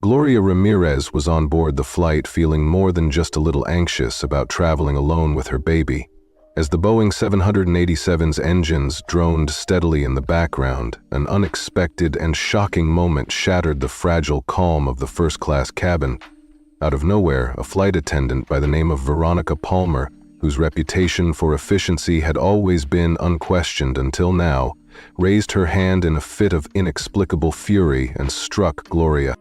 Gloria Ramirez was on board the flight feeling more than just a little anxious about traveling alone with her baby. As the Boeing 787's engines droned steadily in the background, an unexpected and shocking moment shattered the fragile calm of the first-class cabin. Out of nowhere, a flight attendant by the name of Veronica Palmer, whose reputation for efficiency had always been unquestioned until now, raised her hand in a fit of inexplicable fury and struck Gloria.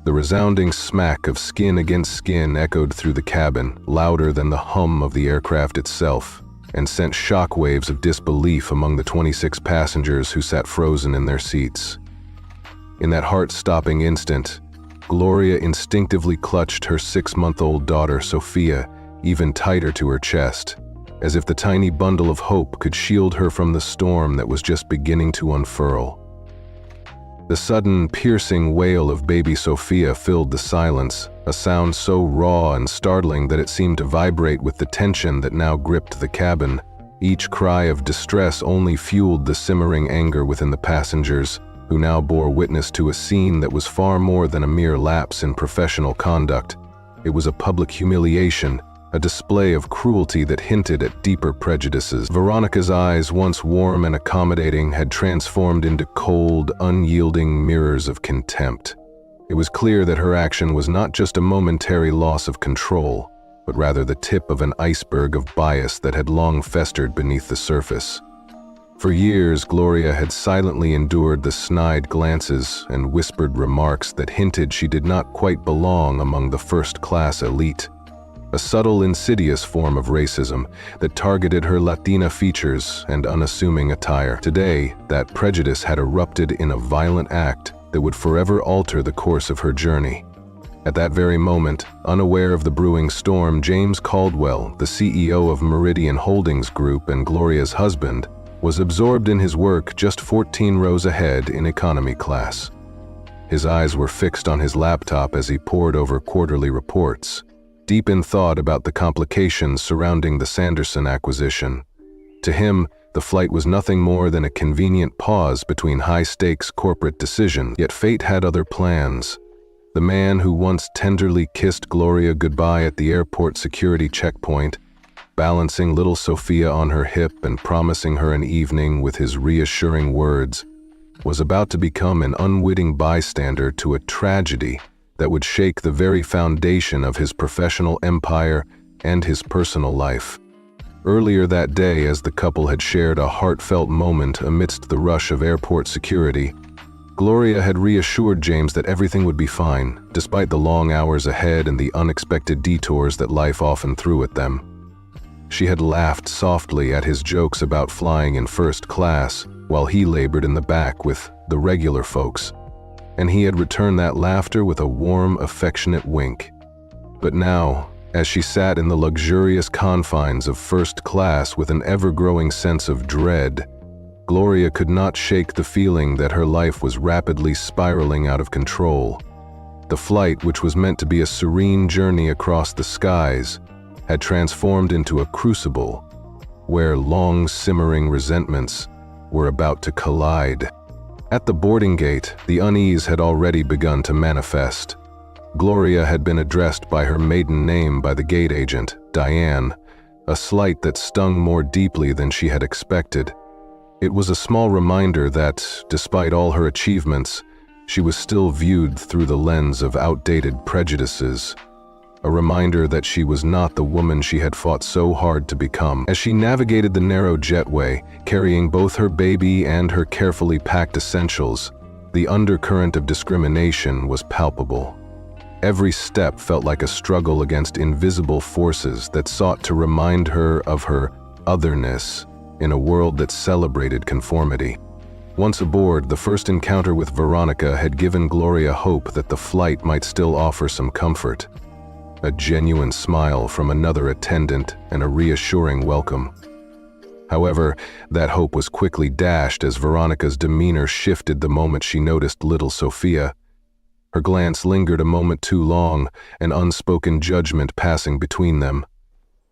The resounding smack of skin against skin echoed through the cabin, louder than the hum of the aircraft itself, and sent shockwaves of disbelief among the 26 passengers who sat frozen in their seats. In that heart-stopping instant, Gloria instinctively clutched her 6-month-old daughter, Sophia, even tighter to her chest, as if the tiny bundle of hope could shield her from the storm that was just beginning to unfurl. The sudden, piercing wail of baby Sophia filled the silence, a sound so raw and startling that it seemed to vibrate with the tension that now gripped the cabin. Each cry of distress only fueled the simmering anger within the passengers, who now bore witness to a scene that was far more than a mere lapse in professional conduct. It was a public humiliation, a display of cruelty that hinted at deeper prejudices. Veronica's eyes, once warm and accommodating, had transformed into cold, unyielding mirrors of contempt. It was clear that her action was not just a momentary loss of control, but rather the tip of an iceberg of bias that had long festered beneath the surface. For years, Gloria had silently endured the snide glances and whispered remarks that hinted she did not quite belong among the first-class elite. A subtle, insidious form of racism that targeted her Latina features and unassuming attire. Today, that prejudice had erupted in a violent act that would forever alter the course of her journey. At that very moment, unaware of the brewing storm, James Caldwell, the CEO of Meridian Holdings Group and Gloria's husband, was absorbed in his work just 14 rows ahead in economy class. His eyes were fixed on his laptop as he pored over quarterly reports, deep in thought about the complications surrounding the Sanderson acquisition. To him, the flight was nothing more than a convenient pause between high-stakes corporate decisions, yet fate had other plans. The man who once tenderly kissed Gloria goodbye at the airport security checkpoint, balancing little Sophia on her hip and promising her an evening with his reassuring words, was about to become an unwitting bystander to a tragedy that would shake the very foundation of his professional empire and his personal life. Earlier that day, as the couple had shared a heartfelt moment amidst the rush of airport security, Gloria had reassured James that everything would be fine, despite the long hours ahead and the unexpected detours that life often threw at them. She had laughed softly at his jokes about flying in first class, while he labored in the back with the regular folks, and he had returned that laughter with a warm, affectionate wink. But now, as she sat in the luxurious confines of first class with an ever-growing sense of dread, Gloria could not shake the feeling that her life was rapidly spiraling out of control. The flight, which was meant to be a serene journey across the skies, had transformed into a crucible where long, simmering resentments were about to collide. At the boarding gate, the unease had already begun to manifest. Gloria had been addressed by her maiden name by the gate agent, Diane, a slight that stung more deeply than she had expected. It was a small reminder that, despite all her achievements, she was still viewed through the lens of outdated prejudices. A reminder that she was not the woman she had fought so hard to become. As she navigated the narrow jetway, carrying both her baby and her carefully packed essentials, the undercurrent of discrimination was palpable. Every step felt like a struggle against invisible forces that sought to remind her of her otherness in a world that celebrated conformity. Once aboard, the first encounter with Veronica had given Gloria hope that the flight might still offer some comfort. A genuine smile from another attendant and a reassuring welcome. However, that hope was quickly dashed as Veronica's demeanor shifted the moment she noticed little Sophia. Her glance lingered a moment too long, an unspoken judgment passing between them.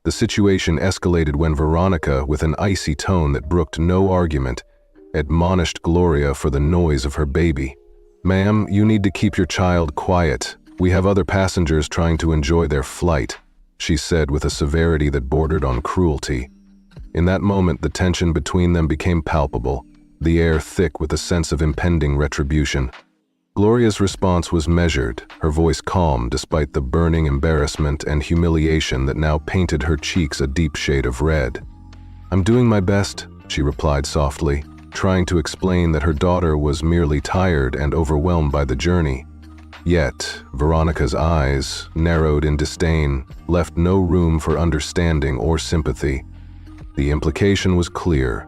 The situation escalated when Veronica, with an icy tone that brooked no argument, admonished Gloria for the noise of her baby. "Ma'am, you need to keep your child quiet. We have other passengers trying to enjoy their flight," she said with a severity that bordered on cruelty. In that moment, the tension between them became palpable, the air thick with a sense of impending retribution. Gloria's response was measured, her voice calm despite the burning embarrassment and humiliation that now painted her cheeks a deep shade of red. "I'm doing my best," she replied softly, trying to explain that her daughter was merely tired and overwhelmed by the journey. Yet, Veronica's eyes, narrowed in disdain, left no room for understanding or sympathy. The implication was clear.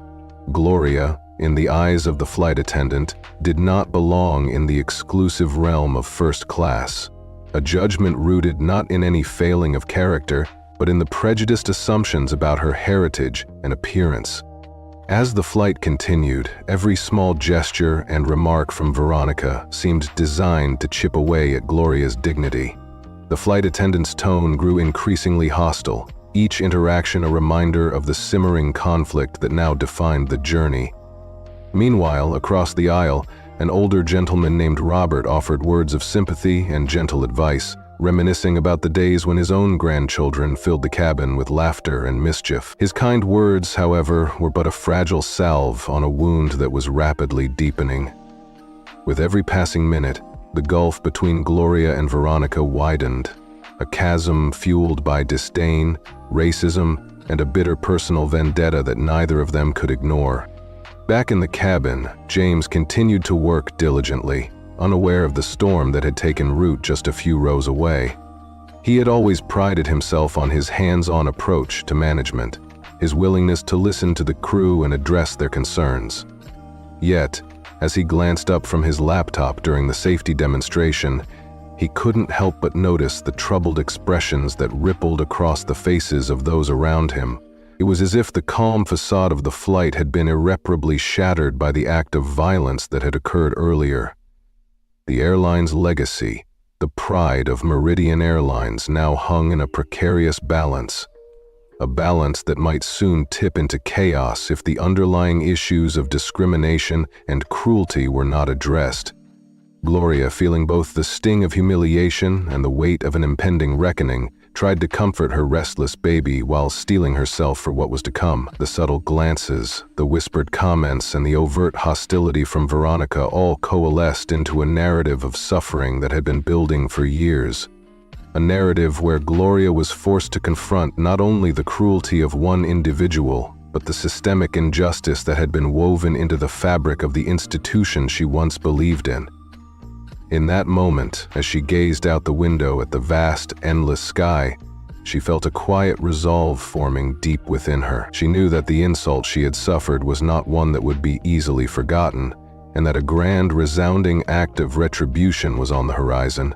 Gloria, in the eyes of the flight attendant, did not belong in the exclusive realm of first class, a judgment rooted not in any failing of character, but in the prejudiced assumptions about her heritage and appearance. As the flight continued, every small gesture and remark from Veronica seemed designed to chip away at Gloria's dignity. The flight attendant's tone grew increasingly hostile, each interaction a reminder of the simmering conflict that now defined the journey. Meanwhile, across the aisle, an older gentleman named Robert offered words of sympathy and gentle advice, reminiscing about the days when his own grandchildren filled the cabin with laughter and mischief. His kind words, however, were but a fragile salve on a wound that was rapidly deepening. With every passing minute, the gulf between Gloria and Veronica widened, a chasm fueled by disdain, racism, and a bitter personal vendetta that neither of them could ignore. Back in the cabin, James continued to work diligently, unaware of the storm that had taken root just a few rows away. He had always prided himself on his hands-on approach to management, his willingness to listen to the crew and address their concerns. Yet, as he glanced up from his laptop during the safety demonstration, he couldn't help but notice the troubled expressions that rippled across the faces of those around him. It was as if the calm facade of the flight had been irreparably shattered by the act of violence that had occurred earlier. The airline's legacy, the pride of Meridian Airlines, now hung in a precarious balance, a balance that might soon tip into chaos if the underlying issues of discrimination and cruelty were not addressed. Gloria, feeling both the sting of humiliation and the weight of an impending reckoning, tried to comfort her restless baby while steeling herself for what was to come. The subtle glances, the whispered comments, and the overt hostility from Veronica all coalesced into a narrative of suffering that had been building for years. A narrative where Gloria was forced to confront not only the cruelty of one individual, but the systemic injustice that had been woven into the fabric of the institution she once believed in. In that moment, as she gazed out the window at the vast, endless sky, she felt a quiet resolve forming deep within her. She knew that the insult she had suffered was not one that would be easily forgotten, and that a grand, resounding act of retribution was on the horizon.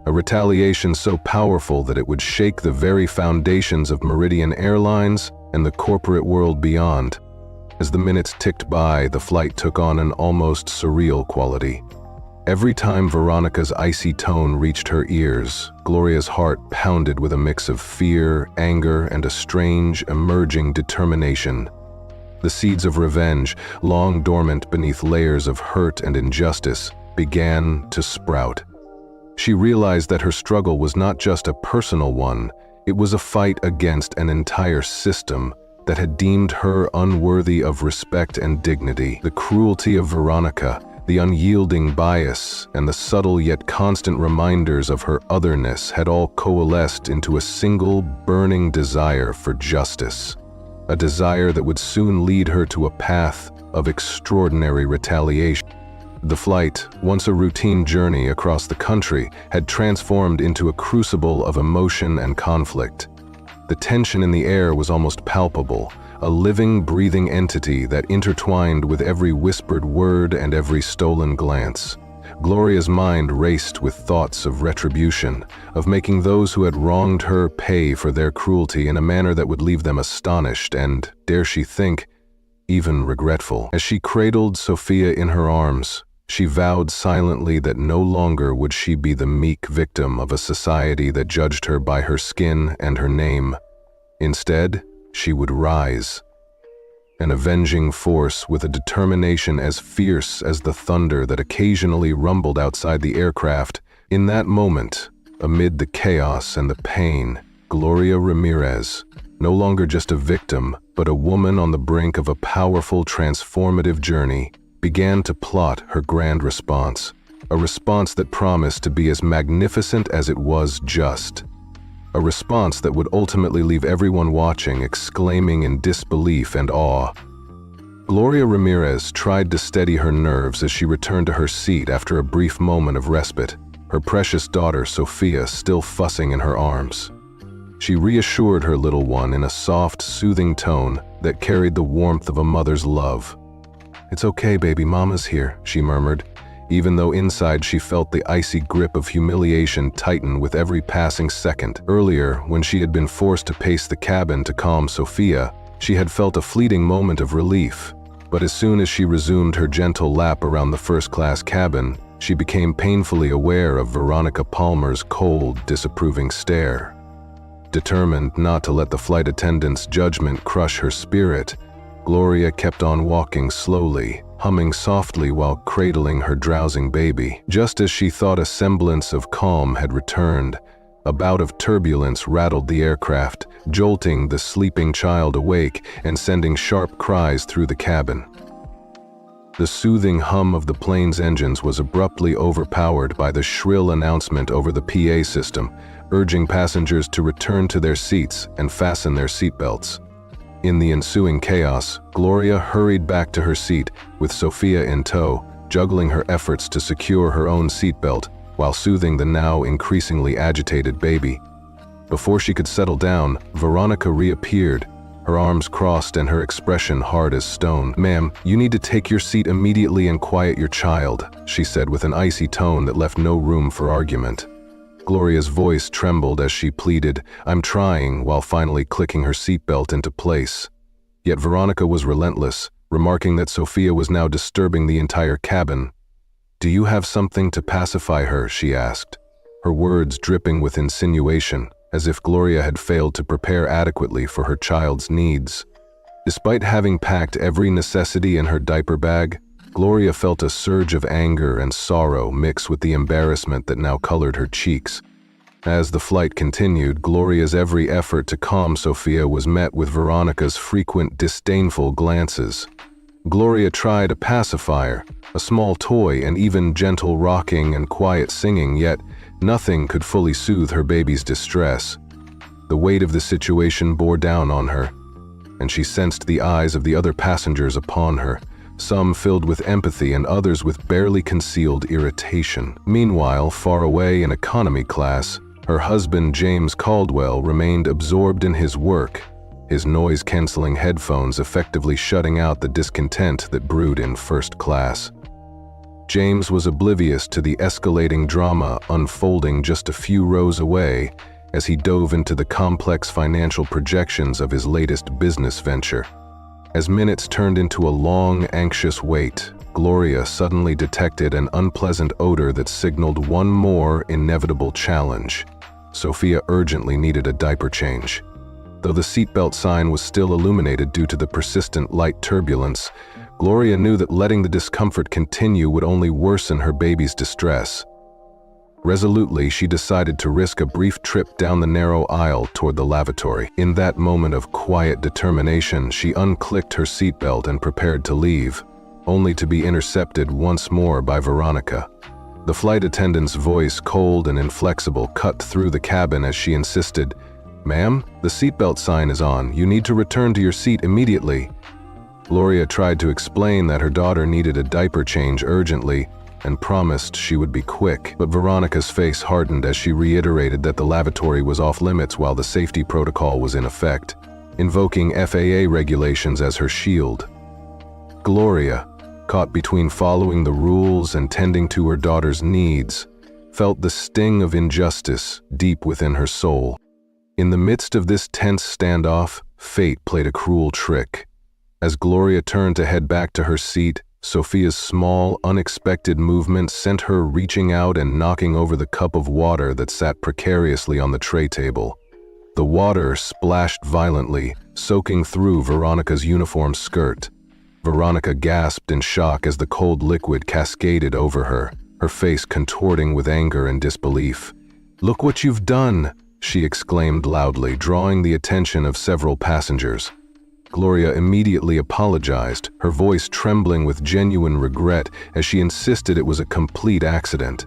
A retaliation so powerful that it would shake the very foundations of Meridian Airlines and the corporate world beyond. As the minutes ticked by, the flight took on an almost surreal quality. Every time Veronica's icy tone reached her ears, Gloria's heart pounded with a mix of fear, anger, and a strange, emerging determination. The seeds of revenge, long dormant beneath layers of hurt and injustice, began to sprout. She realized that her struggle was not just a personal one, it was a fight against an entire system that had deemed her unworthy of respect and dignity. The cruelty of Veronica, the unyielding bias, and the subtle yet constant reminders of her otherness had all coalesced into a single burning desire for justice, a desire that would soon lead her to a path of extraordinary retaliation. The flight, once a routine journey across the country, had transformed into a crucible of emotion and conflict. The tension in the air was almost palpable, a living, breathing entity that intertwined with every whispered word and every stolen glance. Gloria's mind raced with thoughts of retribution, of making those who had wronged her pay for their cruelty in a manner that would leave them astonished and, dare she think, even regretful. As she cradled Sophia in her arms, she vowed silently that no longer would she be the meek victim of a society that judged her by her skin and her name. Instead, she would rise. an avenging force with a determination as fierce as the thunder that occasionally rumbled outside the aircraft. In that moment, amid the chaos and the pain, Gloria Ramirez, no longer just a victim, but a woman on the brink of a powerful, transformative journey, began to plot her grand response, a response that promised to be as magnificent as it was just. A response that would ultimately leave everyone watching exclaiming in disbelief and awe. Gloria Ramirez tried to steady her nerves as she returned to her seat after a brief moment of respite, her precious daughter Sophia still fussing in her arms. She reassured her little one in a soft, soothing tone that carried the warmth of a mother's love. "It's okay, baby, Mama's here," she murmured, even though inside she felt the icy grip of humiliation tighten with every passing second. Earlier, when she had been forced to pace the cabin to calm Sophia, she had felt a fleeting moment of relief. But as soon as she resumed her gentle lap around the first-class cabin, she became painfully aware of Veronica Palmer's cold, disapproving stare. Determined not to let the flight attendant's judgment crush her spirit, Gloria kept on walking slowly, humming softly while cradling her drowsing baby. Just as she thought a semblance of calm had returned, a bout of turbulence rattled the aircraft, jolting the sleeping child awake and sending sharp cries through the cabin. The soothing hum of the plane's engines was abruptly overpowered by the shrill announcement over the PA system, urging passengers to return to their seats and fasten their seatbelts. In the ensuing chaos, Gloria hurried back to her seat, with Sophia in tow, juggling her efforts to secure her own seatbelt while soothing the now increasingly agitated baby. Before she could settle down, Veronica reappeared, her arms crossed and her expression hard as stone. "Ma'am, you need to take your seat immediately and quiet your child," she said with an icy tone that left no room for argument. Gloria's voice trembled as she pleaded, "I'm trying," while finally clicking her seatbelt into place. Yet Veronica was relentless, remarking that Sophia was now disturbing the entire cabin. "Do you have something to pacify her?" she asked, her words dripping with insinuation, as if Gloria had failed to prepare adequately for her child's needs. Despite having packed every necessity in her diaper bag, Gloria felt a surge of anger and sorrow mix with the embarrassment that now colored her cheeks. As the flight continued, Gloria's every effort to calm Sophia was met with Veronica's frequent disdainful glances. Gloria tried a pacifier, a small toy, and even gentle rocking and quiet singing, yet nothing could fully soothe her baby's distress. The weight of the situation bore down on her, and she sensed the eyes of the other passengers upon her, some filled with empathy and others with barely concealed irritation. Meanwhile, far away in economy class, her husband James Caldwell remained absorbed in his work, his noise-canceling headphones effectively shutting out the discontent that brewed in first class. James was oblivious to the escalating drama unfolding just a few rows away as he dove into the complex financial projections of his latest business venture. As minutes turned into a long, anxious wait, Gloria suddenly detected an unpleasant odor that signaled one more inevitable challenge. Sophia urgently needed a diaper change. Though the seatbelt sign was still illuminated due to the persistent light turbulence, Gloria knew that letting the discomfort continue would only worsen her baby's distress. Resolutely, she decided to risk a brief trip down the narrow aisle toward the lavatory. In that moment of quiet determination, she unclicked her seatbelt and prepared to leave, only to be intercepted once more by Veronica. The flight attendant's voice, cold and inflexible, cut through the cabin as she insisted, "Ma'am, the seatbelt sign is on. You need to return to your seat immediately." Gloria tried to explain that her daughter needed a diaper change urgently and promised she would be quick, but Veronica's face hardened as she reiterated that the lavatory was off limits while the safety protocol was in effect, invoking FAA regulations as her shield. Gloria, caught between following the rules and tending to her daughter's needs, felt the sting of injustice deep within her soul. In the midst of this tense standoff, fate played a cruel trick. As Gloria turned to head back to her seat, Sophia's small, unexpected movement sent her reaching out and knocking over the cup of water that sat precariously on the tray table. The water splashed violently, soaking through Veronica's uniform skirt. Veronica gasped in shock as the cold liquid cascaded over her, her face contorting with anger and disbelief. "Look what you've done!" she exclaimed loudly, drawing the attention of several passengers. Gloria immediately apologized, her voice trembling with genuine regret as she insisted it was a complete accident.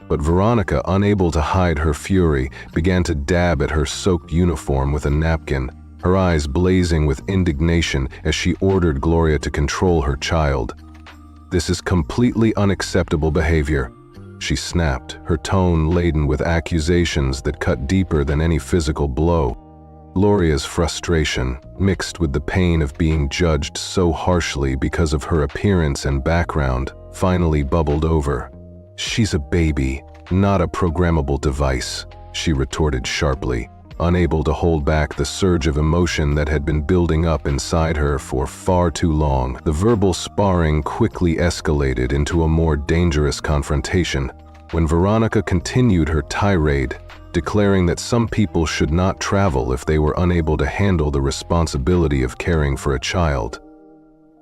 But Veronica, unable to hide her fury, began to dab at her soaked uniform with a napkin, her eyes blazing with indignation as she ordered Gloria to control her child. "This is completely unacceptable behavior," she snapped, her tone laden with accusations that cut deeper than any physical blow. Gloria's frustration, mixed with the pain of being judged so harshly because of her appearance and background, finally bubbled over. "She's a baby, not a programmable device," she retorted sharply, unable to hold back the surge of emotion that had been building up inside her for far too long. The verbal sparring quickly escalated into a more dangerous confrontation when Veronica continued her tirade, declaring that some people should not travel if they were unable to handle the responsibility of caring for a child.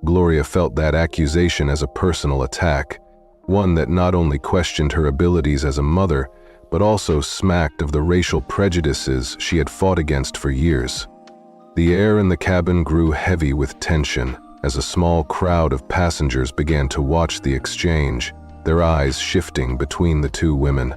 Gloria felt that accusation as a personal attack, one that not only questioned her abilities as a mother, but also smacked of the racial prejudices she had fought against for years. The air in the cabin grew heavy with tension as a small crowd of passengers began to watch the exchange, their eyes shifting between the two women.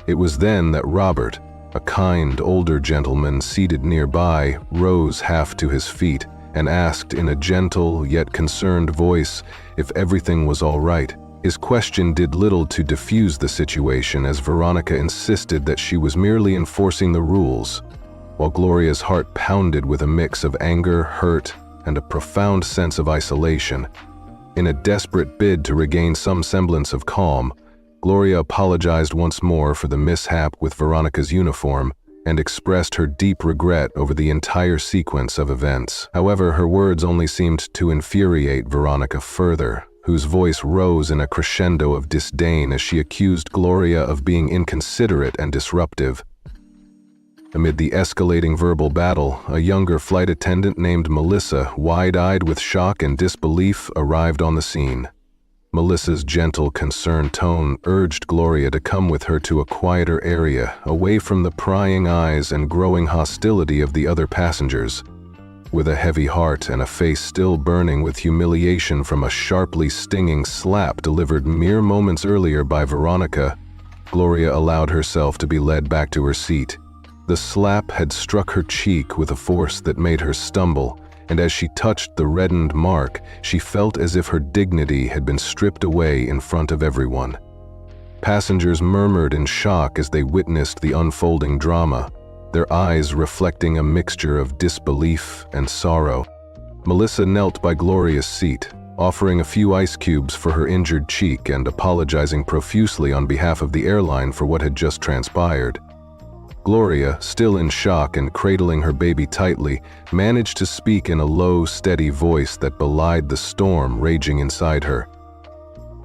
It was then that Robert, a kind older gentleman seated nearby, rose half to his feet and asked in a gentle yet concerned voice if everything was all right. His question did little to diffuse the situation as Veronica insisted that she was merely enforcing the rules, while Gloria's heart pounded with a mix of anger, hurt, and a profound sense of isolation. In a desperate bid to regain some semblance of calm, Gloria apologized once more for the mishap with Veronica's uniform and expressed her deep regret over the entire sequence of events. However, her words only seemed to infuriate Veronica further, whose voice rose in a crescendo of disdain as she accused Gloria of being inconsiderate and disruptive. Amid the escalating verbal battle, a younger flight attendant named Melissa, wide-eyed with shock and disbelief, arrived on the scene. Melissa's gentle, concerned tone urged Gloria to come with her to a quieter area, away from the prying eyes and growing hostility of the other passengers. With a heavy heart and a face still burning with humiliation from a sharply stinging slap delivered mere moments earlier by Veronica, Gloria allowed herself to be led back to her seat. The slap had struck her cheek with a force that made her stumble, and as she touched the reddened mark, she felt as if her dignity had been stripped away in front of everyone. Passengers murmured in shock as they witnessed the unfolding drama, their eyes reflecting a mixture of disbelief and sorrow. Melissa knelt by Gloria's seat, offering a few ice cubes for her injured cheek and apologizing profusely on behalf of the airline for what had just transpired. Gloria, still in shock and cradling her baby tightly, managed to speak in a low, steady voice that belied the storm raging inside her.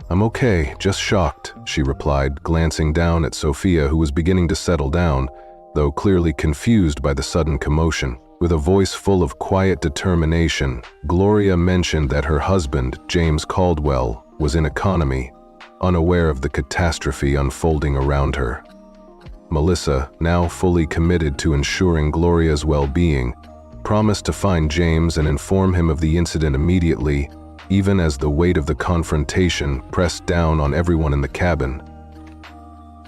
"I'm okay, just shocked," she replied, glancing down at Sophia, who was beginning to settle down, though clearly confused by the sudden commotion. With a voice full of quiet determination, Gloria mentioned that her husband, James Caldwell, was in economy, unaware of the catastrophe unfolding around her. Melissa, now fully committed to ensuring Gloria's well-being, promised to find James and inform him of the incident immediately, even as the weight of the confrontation pressed down on everyone in the cabin.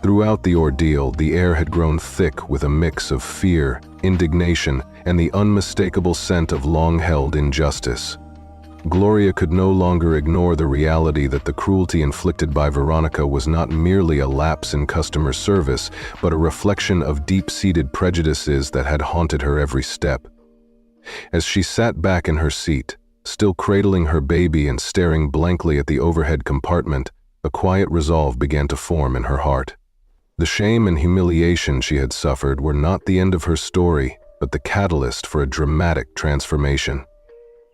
Throughout the ordeal, the air had grown thick with a mix of fear, indignation, and the unmistakable scent of long-held injustice. Gloria could no longer ignore the reality that the cruelty inflicted by Veronica was not merely a lapse in customer service, but a reflection of deep-seated prejudices that had haunted her every step. As she sat back in her seat, still cradling her baby and staring blankly at the overhead compartment, a quiet resolve began to form in her heart. The shame and humiliation she had suffered were not the end of her story, but the catalyst for a dramatic transformation.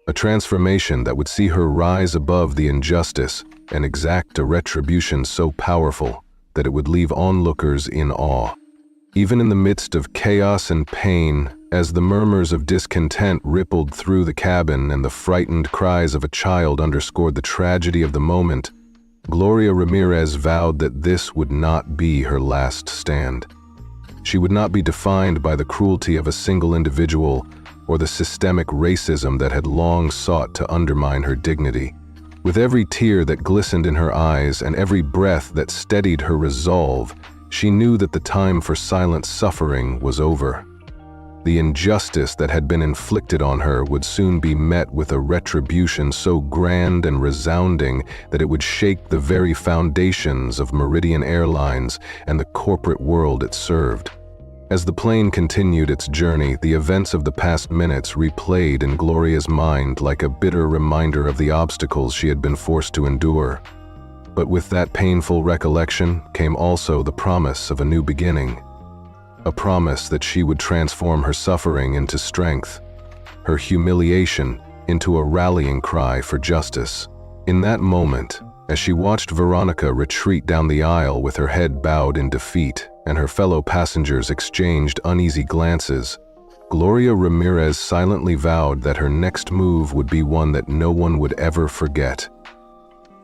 A transformation that would see her rise above the injustice and exact a retribution so powerful that it would leave onlookers in awe. Even in the midst of chaos and pain, As the murmurs of discontent rippled through the cabin and the frightened cries of a child underscored the tragedy of the moment, Gloria Ramirez vowed that this would not be her last stand. She would not be defined by the cruelty of a single individual or the systemic racism that had long sought to undermine her dignity. With every tear that glistened in her eyes and every breath that steadied her resolve, she knew that the time for silent suffering was over. The injustice that had been inflicted on her would soon be met with a retribution so grand and resounding that it would shake the very foundations of Meridian Airlines and the corporate world it served. As the plane continued its journey, the events of the past minutes replayed in Gloria's mind like a bitter reminder of the obstacles she had been forced to endure. But with that painful recollection came also the promise of a new beginning. A promise that she would transform her suffering into strength, her humiliation into a rallying cry for justice. In that moment, as she watched Veronica retreat down the aisle with her head bowed in defeat and her fellow passengers exchanged uneasy glances, Gloria Ramirez silently vowed that her next move would be one that no one would ever forget.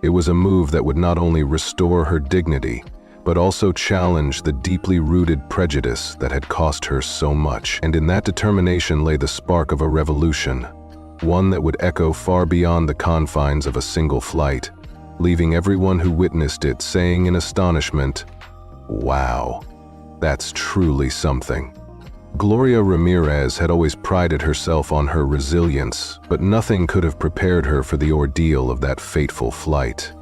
It was a move that would not only restore her dignity, but also challenge the deeply rooted prejudice that had cost her so much. And in that determination lay the spark of a revolution, one that would echo far beyond the confines of a single flight, leaving everyone who witnessed it saying in astonishment, "Wow, that's truly something." Gloria Ramirez had always prided herself on her resilience, but nothing could have prepared her for the ordeal of that fateful flight.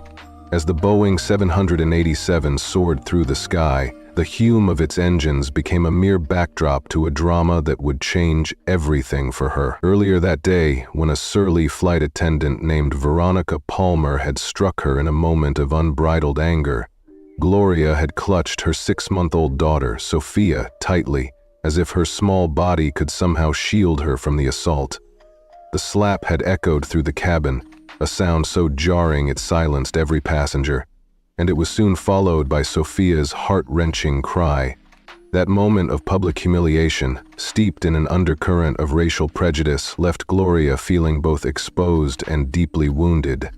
As the Boeing 787 soared through the sky, the hum of its engines became a mere backdrop to a drama that would change everything for her. Earlier that day, when a surly flight attendant named Veronica Palmer had struck her in a moment of unbridled anger, Gloria had clutched her 6-month-old daughter, Sophia, tightly, as if her small body could somehow shield her from the assault. The slap had echoed through the cabin, a sound so jarring it silenced every passenger, and it was soon followed by Sophia's heart-wrenching cry. That moment of public humiliation, steeped in an undercurrent of racial prejudice, left Gloria feeling both exposed and deeply wounded.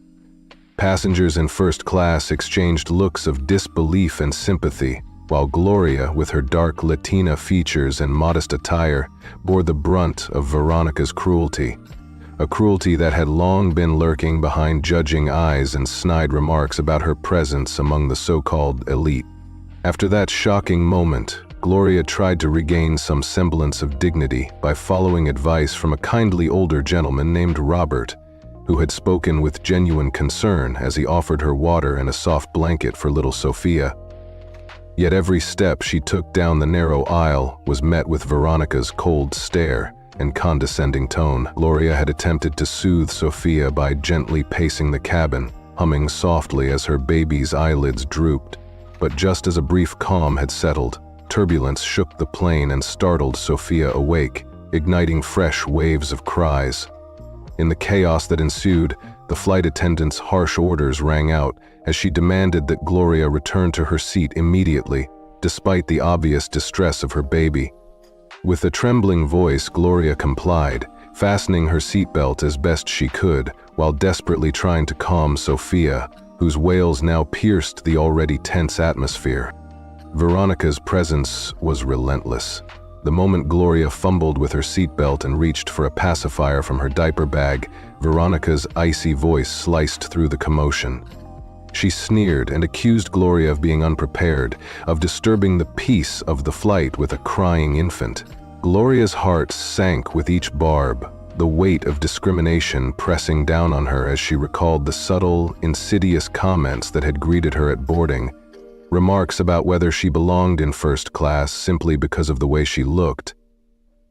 Passengers in first class exchanged looks of disbelief and sympathy, while Gloria, with her dark Latina features and modest attire, bore the brunt of Veronica's cruelty. A cruelty that had long been lurking behind judging eyes and snide remarks about her presence among the so-called elite. After that shocking moment, Gloria tried to regain some semblance of dignity by following advice from a kindly older gentleman named Robert, who had spoken with genuine concern as he offered her water and a soft blanket for little Sophia. Yet every step she took down the narrow aisle was met with Veronica's cold stare and condescending tone. Gloria had attempted to soothe Sophia by gently pacing the cabin, humming softly as her baby's eyelids drooped. But just as a brief calm had settled, turbulence shook the plane and startled Sophia awake, igniting fresh waves of cries. In the chaos that ensued, the flight attendant's harsh orders rang out as she demanded that Gloria return to her seat immediately, despite the obvious distress of her baby. With a trembling voice, Gloria complied, fastening her seatbelt as best she could, while desperately trying to calm Sophia, whose wails now pierced the already tense atmosphere. Veronica's presence was relentless. The moment Gloria fumbled with her seatbelt and reached for a pacifier from her diaper bag, Veronica's icy voice sliced through the commotion. She sneered and accused Gloria of being unprepared, of disturbing the peace of the flight with a crying infant. Gloria's heart sank with each barb, the weight of discrimination pressing down on her as she recalled the subtle, insidious comments that had greeted her at boarding, remarks about whether she belonged in first class simply because of the way she looked.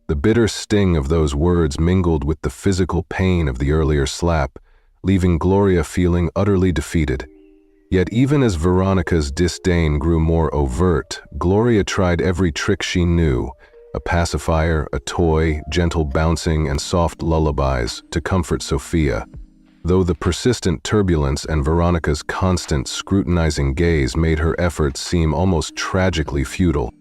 The bitter sting of those words mingled with the physical pain of the earlier slap, leaving Gloria feeling utterly defeated. Yet even as Veronica's disdain grew more overt, Gloria tried every trick she knew, a pacifier, a toy, gentle bouncing, and soft lullabies, to comfort Sophia. Though the persistent turbulence and Veronica's constant scrutinizing gaze made her efforts seem almost tragically futile.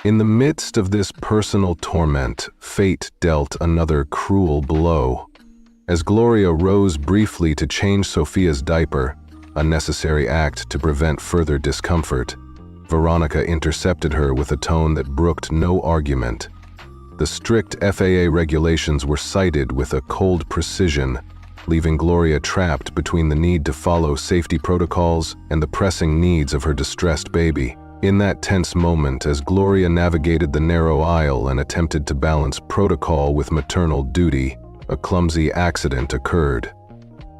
In the midst of this personal torment, fate dealt another cruel blow. As Gloria rose briefly to change Sophia's diaper, a necessary act to prevent further discomfort, Veronica intercepted her with a tone that brooked no argument. The strict FAA regulations were cited with a cold precision, leaving Gloria trapped between the need to follow safety protocols and the pressing needs of her distressed baby. In that tense moment, as Gloria navigated the narrow aisle and attempted to balance protocol with maternal duty, a clumsy accident occurred.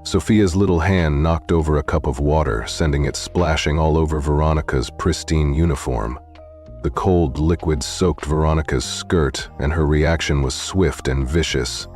Sophia's little hand knocked over a cup of water, sending it splashing all over Veronica's pristine uniform. The cold liquid soaked Veronica's skirt, and her reaction was swift and vicious.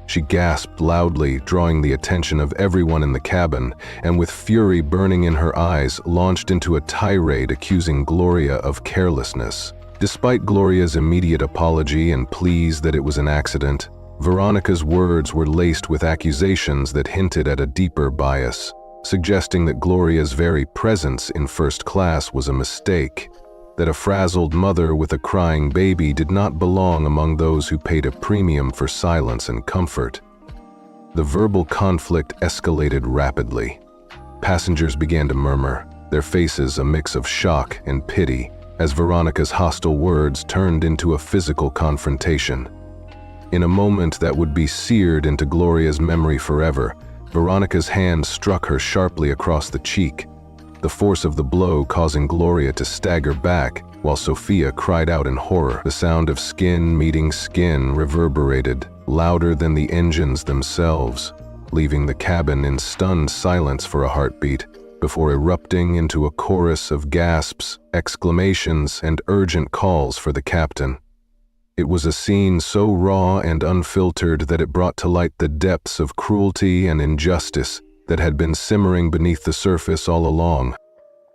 She gasped loudly, drawing the attention of everyone in the cabin, and with fury burning in her eyes, launched into a tirade accusing Gloria of carelessness. Despite Gloria's immediate apology and pleas that it was an accident, Veronica's words were laced with accusations that hinted at a deeper bias, suggesting that Gloria's very presence in first class was a mistake, that a frazzled mother with a crying baby did not belong among those who paid a premium for silence and comfort. The verbal conflict escalated rapidly. Passengers began to murmur, their faces a mix of shock and pity, as Veronica's hostile words turned into a physical confrontation. In a moment that would be seared into Gloria's memory forever, Veronica's hand struck her sharply across the cheek, the force of the blow causing Gloria to stagger back, while Sophia cried out in horror. The sound of skin meeting skin reverberated, louder than the engines themselves, leaving the cabin in stunned silence for a heartbeat, before erupting into a chorus of gasps, exclamations, and urgent calls for the captain. It was a scene so raw and unfiltered that it brought to light the depths of cruelty and injustice that had been simmering beneath the surface all along.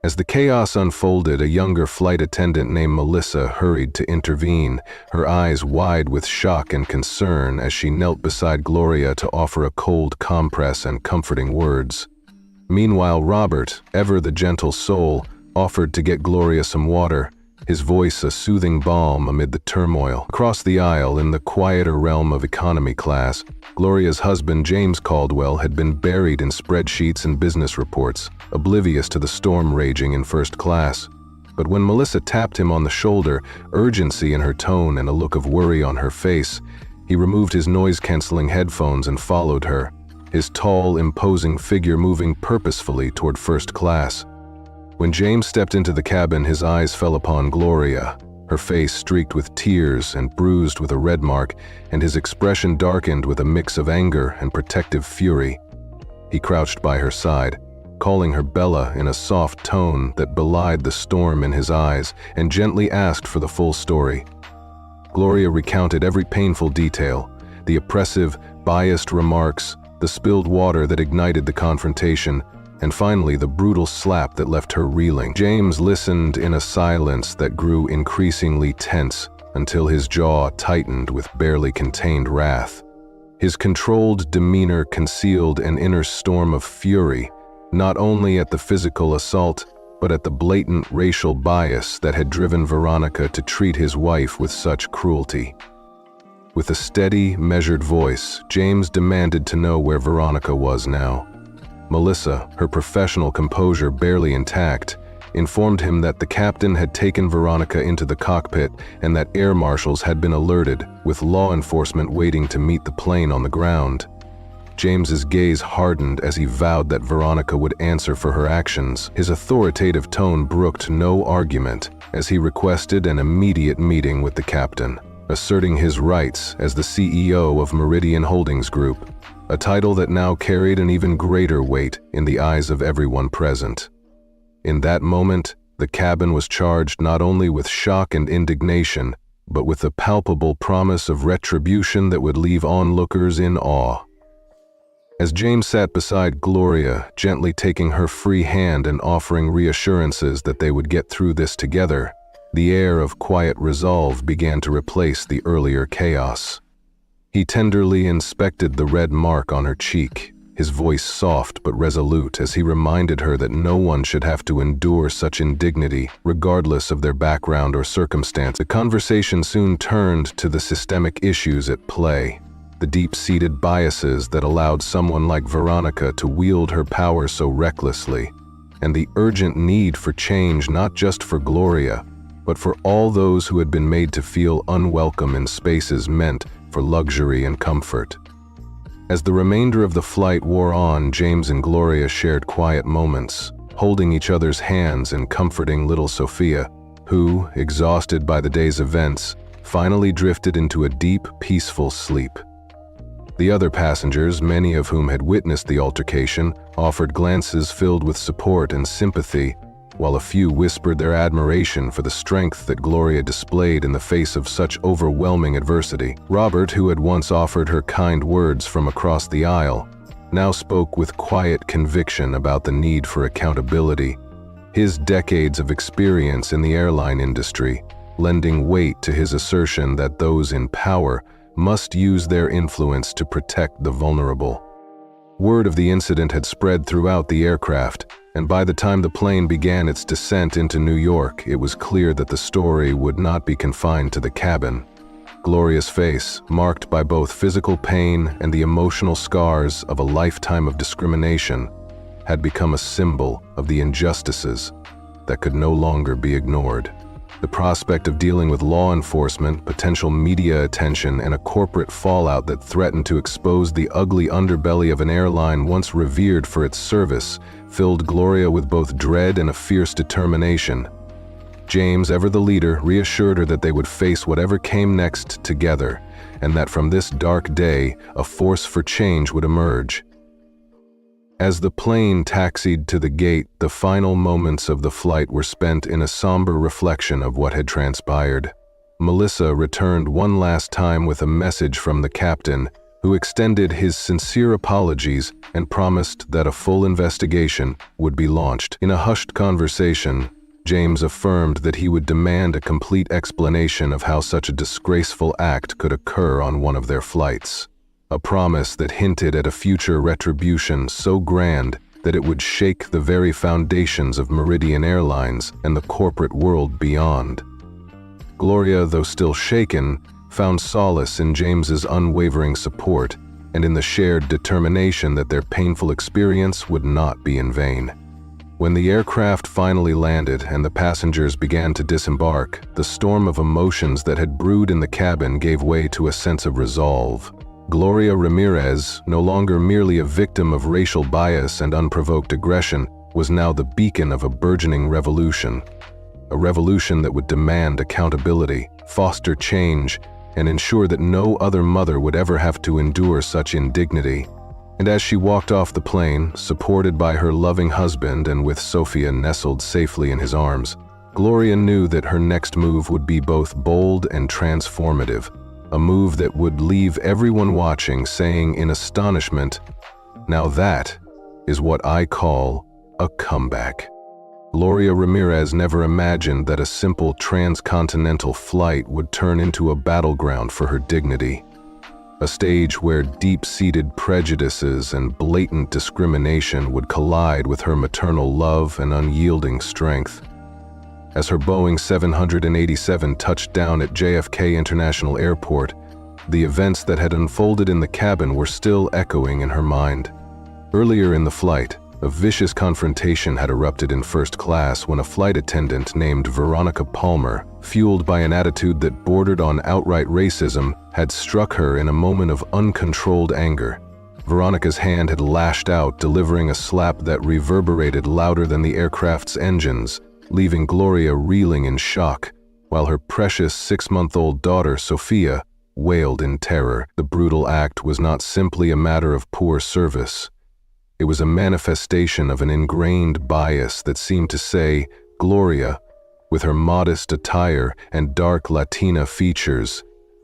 As the chaos unfolded, a younger flight attendant named Melissa hurried to intervene, her eyes wide with shock and concern as she knelt beside Gloria to offer a cold compress and comforting words. Meanwhile, Robert, ever the gentle soul, offered to get Gloria some water, his voice a soothing balm amid the turmoil. Across the aisle, in the quieter realm of economy class, Gloria's husband, James Caldwell, had been buried in spreadsheets and business reports, oblivious to the storm raging in first class. But when Melissa tapped him on the shoulder, urgency in her tone and a look of worry on her face, he removed his noise-canceling headphones and followed her, his tall, imposing figure moving purposefully toward first class. When James stepped into the cabin, his eyes fell upon Gloria, her face streaked with tears and bruised with a red mark, and his expression darkened with a mix of anger and protective fury. He crouched by her side, calling her Bella in a soft tone that belied the storm in his eyes, and gently asked for the full story. Gloria recounted every painful detail, the oppressive, biased remarks, the spilled water that ignited the confrontation, and finally the brutal slap that left her reeling. James listened in a silence that grew increasingly tense until his jaw tightened with barely contained wrath. His controlled demeanor concealed an inner storm of fury, not only at the physical assault, but at the blatant racial bias that had driven Veronica to treat his wife with such cruelty. With a steady, measured voice, James demanded to know where Veronica was now. Melissa, her professional composure barely intact, informed him that the captain had taken Veronica into the cockpit and that air marshals had been alerted, with law enforcement waiting to meet the plane on the ground. James's gaze hardened as he vowed that Veronica would answer for her actions. His authoritative tone brooked no argument as he requested an immediate meeting with the captain, asserting his rights as the CEO of Meridian Holdings Group, a title that now carried an even greater weight in the eyes of everyone present. In that moment, the cabin was charged not only with shock and indignation, but with a palpable promise of retribution that would leave onlookers in awe. As James sat beside Gloria, gently taking her free hand and offering reassurances that they would get through this together, the air of quiet resolve began to replace the earlier chaos. He tenderly inspected the red mark on her cheek, his voice soft but resolute as he reminded her that no one should have to endure such indignity, regardless of their background or circumstance. The conversation soon turned to the systemic issues at play, the deep-seated biases that allowed someone like Veronica to wield her power so recklessly, and the urgent need for change not just for Gloria, but for all those who had been made to feel unwelcome in spaces meant for luxury and comfort. As the remainder of the flight wore on, James and Gloria shared quiet moments, holding each other's hands and comforting little Sophia, who, exhausted by the day's events, finally drifted into a deep, peaceful sleep. The other passengers, many of whom had witnessed the altercation, offered glances filled with support and sympathy, while a few whispered their admiration for the strength that Gloria displayed in the face of such overwhelming adversity. Robert, who had once offered her kind words from across the aisle, now spoke with quiet conviction about the need for accountability, his decades of experience in the airline industry lending weight to his assertion that those in power must use their influence to protect the vulnerable. Word of the incident had spread throughout the aircraft, and by the time the plane began its descent into New York, it was clear that the story would not be confined to the cabin. Gloria's face, marked by both physical pain and the emotional scars of a lifetime of discrimination, had become a symbol of the injustices that could no longer be ignored. The prospect of dealing with law enforcement, potential media attention, and a corporate fallout that threatened to expose the ugly underbelly of an airline once revered for its service filled Gloria with both dread and a fierce determination. James, ever the leader, reassured her that they would face whatever came next together, and that from this dark day, a force for change would emerge. As the plane taxied to the gate, the final moments of the flight were spent in a somber reflection of what had transpired. Melissa returned one last time with a message from the captain, who extended his sincere apologies and promised that a full investigation would be launched. In a hushed conversation, James affirmed that he would demand a complete explanation of how such a disgraceful act could occur on one of their flights. A promise that hinted at a future retribution so grand that it would shake the very foundations of Meridian Airlines and the corporate world beyond. Gloria, though still shaken, found solace in James's unwavering support and in the shared determination that their painful experience would not be in vain. When the aircraft finally landed and the passengers began to disembark, the storm of emotions that had brewed in the cabin gave way to a sense of resolve. Gloria Ramirez, no longer merely a victim of racial bias and unprovoked aggression, was now the beacon of a burgeoning revolution. A revolution that would demand accountability, foster change, and ensure that no other mother would ever have to endure such indignity. And as she walked off the plane, supported by her loving husband and with Sophia nestled safely in his arms, Gloria knew that her next move would be both bold and transformative. A move that would leave everyone watching saying in astonishment, "Now that is what I call a comeback." Gloria Ramirez never imagined that a simple transcontinental flight would turn into a battleground for her dignity. A stage where deep-seated prejudices and blatant discrimination would collide with her maternal love and unyielding strength. As her Boeing 787 touched down at JFK International Airport, the events that had unfolded in the cabin were still echoing in her mind. Earlier in the flight, a vicious confrontation had erupted in first class when a flight attendant named Veronica Palmer, fueled by an attitude that bordered on outright racism, had struck her in a moment of uncontrolled anger. Veronica's hand had lashed out, delivering a slap that reverberated louder than the aircraft's engines, leaving Gloria reeling in shock, while her precious 6-month-old daughter, Sophia, wailed in terror. The brutal act was not simply a matter of poor service. It was a manifestation of an ingrained bias that seemed to say, Gloria, with her modest attire and dark Latina features,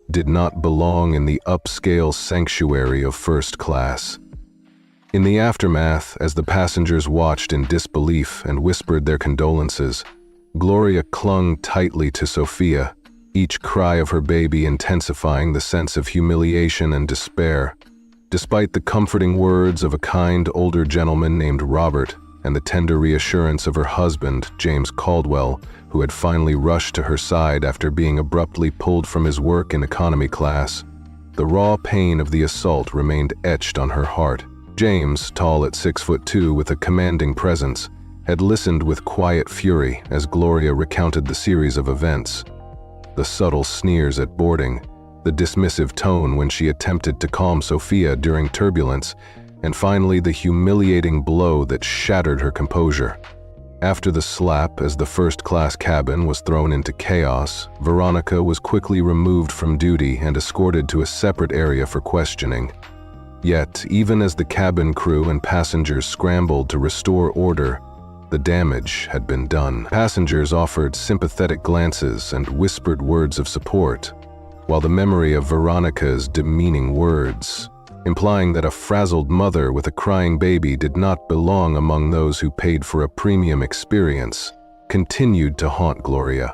did not belong in the upscale sanctuary of first class. In the aftermath, as the passengers watched in disbelief and whispered their condolences, Gloria clung tightly to Sophia, each cry of her baby intensifying the sense of humiliation and despair. Despite the comforting words of a kind older gentleman named Robert and the tender reassurance of her husband, James Caldwell, who had finally rushed to her side after being abruptly pulled from his work in economy class, the raw pain of the assault remained etched on her heart. James, tall at 6'2" with a commanding presence, had listened with quiet fury as Gloria recounted the series of events. The subtle sneers at boarding, the dismissive tone when she attempted to calm Sophia during turbulence, and finally the humiliating blow that shattered her composure. After the slap, as the first-class cabin was thrown into chaos, Veronica was quickly removed from duty and escorted to a separate area for questioning. Yet, even as the cabin crew and passengers scrambled to restore order, the damage had been done. Passengers offered sympathetic glances and whispered words of support, while the memory of Veronica's demeaning words, implying that a frazzled mother with a crying baby did not belong among those who paid for a premium experience, continued to haunt Gloria.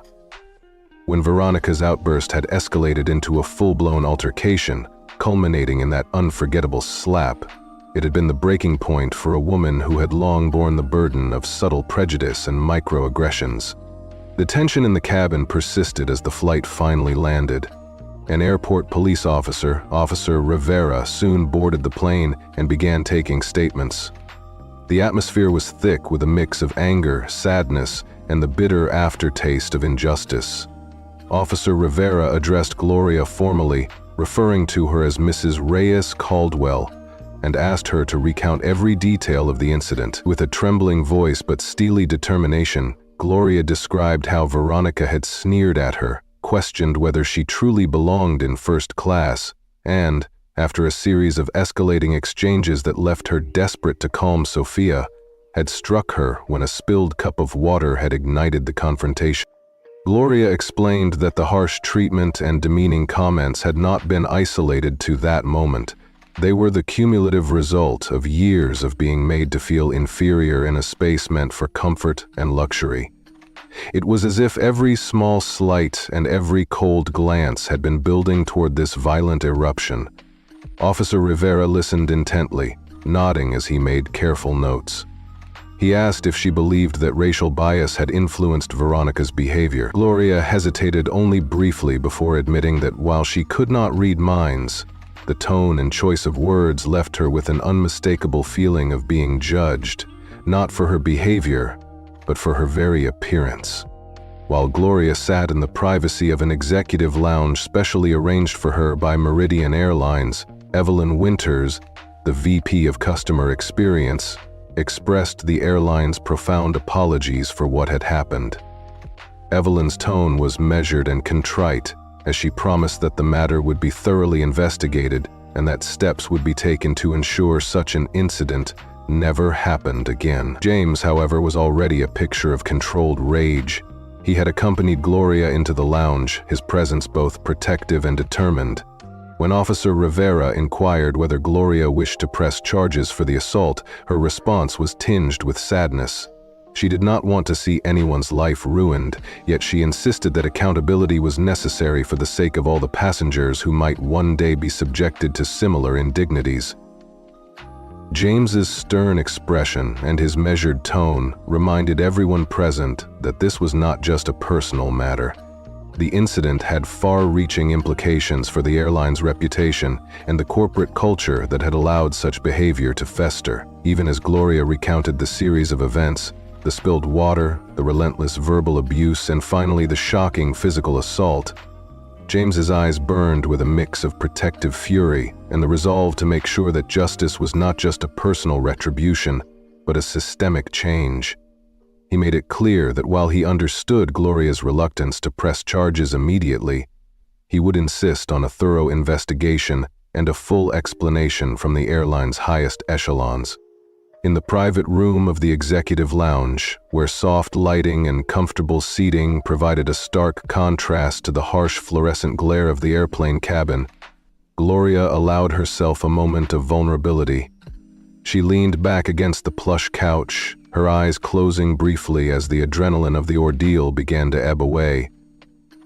When Veronica's outburst had escalated into a full-blown altercation, culminating in that unforgettable slap, it had been the breaking point for a woman who had long borne the burden of subtle prejudice and microaggressions. The tension in the cabin persisted as the flight finally landed. An airport police officer, Officer Rivera, soon boarded the plane and began taking statements. The atmosphere was thick with a mix of anger, sadness, and the bitter aftertaste of injustice. Officer Rivera addressed Gloria formally, referring to her as Mrs. Reyes Caldwell, and asked her to recount every detail of the incident. With a trembling voice but steely determination, Gloria described how Veronica had sneered at her, questioned whether she truly belonged in first class, and, after a series of escalating exchanges that left her desperate to calm Sophia, had struck her when a spilled cup of water had ignited the confrontation. Gloria explained that the harsh treatment and demeaning comments had not been isolated to that moment. They were the cumulative result of years of being made to feel inferior in a space meant for comfort and luxury. It was as if every small slight and every cold glance had been building toward this violent eruption. Officer Rivera listened intently, nodding as he made careful notes. He asked if she believed that racial bias had influenced Veronica's behavior. Gloria hesitated only briefly before admitting that while she could not read minds, the tone and choice of words left her with an unmistakable feeling of being judged, not for her behavior, but for her very appearance. While Gloria sat in the privacy of an executive lounge specially arranged for her by Meridian Airlines, Evelyn Winters, the VP of Customer Experience, expressed the airline's profound apologies for what had happened. Evelyn's tone was measured and contrite, as she promised that the matter would be thoroughly investigated and that steps would be taken to ensure such an incident never happened again. James, however, was already a picture of controlled rage. He had accompanied Gloria into the lounge, his presence both protective and determined. When Officer Rivera inquired whether Gloria wished to press charges for the assault, her response was tinged with sadness. She did not want to see anyone's life ruined, yet she insisted that accountability was necessary for the sake of all the passengers who might one day be subjected to similar indignities. James's stern expression and his measured tone reminded everyone present that this was not just a personal matter. The incident had far-reaching implications for the airline's reputation and the corporate culture that had allowed such behavior to fester. Even as Gloria recounted the series of events, the spilled water, the relentless verbal abuse, and finally the shocking physical assault, James's eyes burned with a mix of protective fury and the resolve to make sure that justice was not just a personal retribution, but a systemic change. He made it clear that while he understood Gloria's reluctance to press charges immediately, he would insist on a thorough investigation and a full explanation from the airline's highest echelons. In the private room of the executive lounge, where soft lighting and comfortable seating provided a stark contrast to the harsh fluorescent glare of the airplane cabin, Gloria allowed herself a moment of vulnerability. She leaned back against the plush couch, her eyes closing briefly as the adrenaline of the ordeal began to ebb away,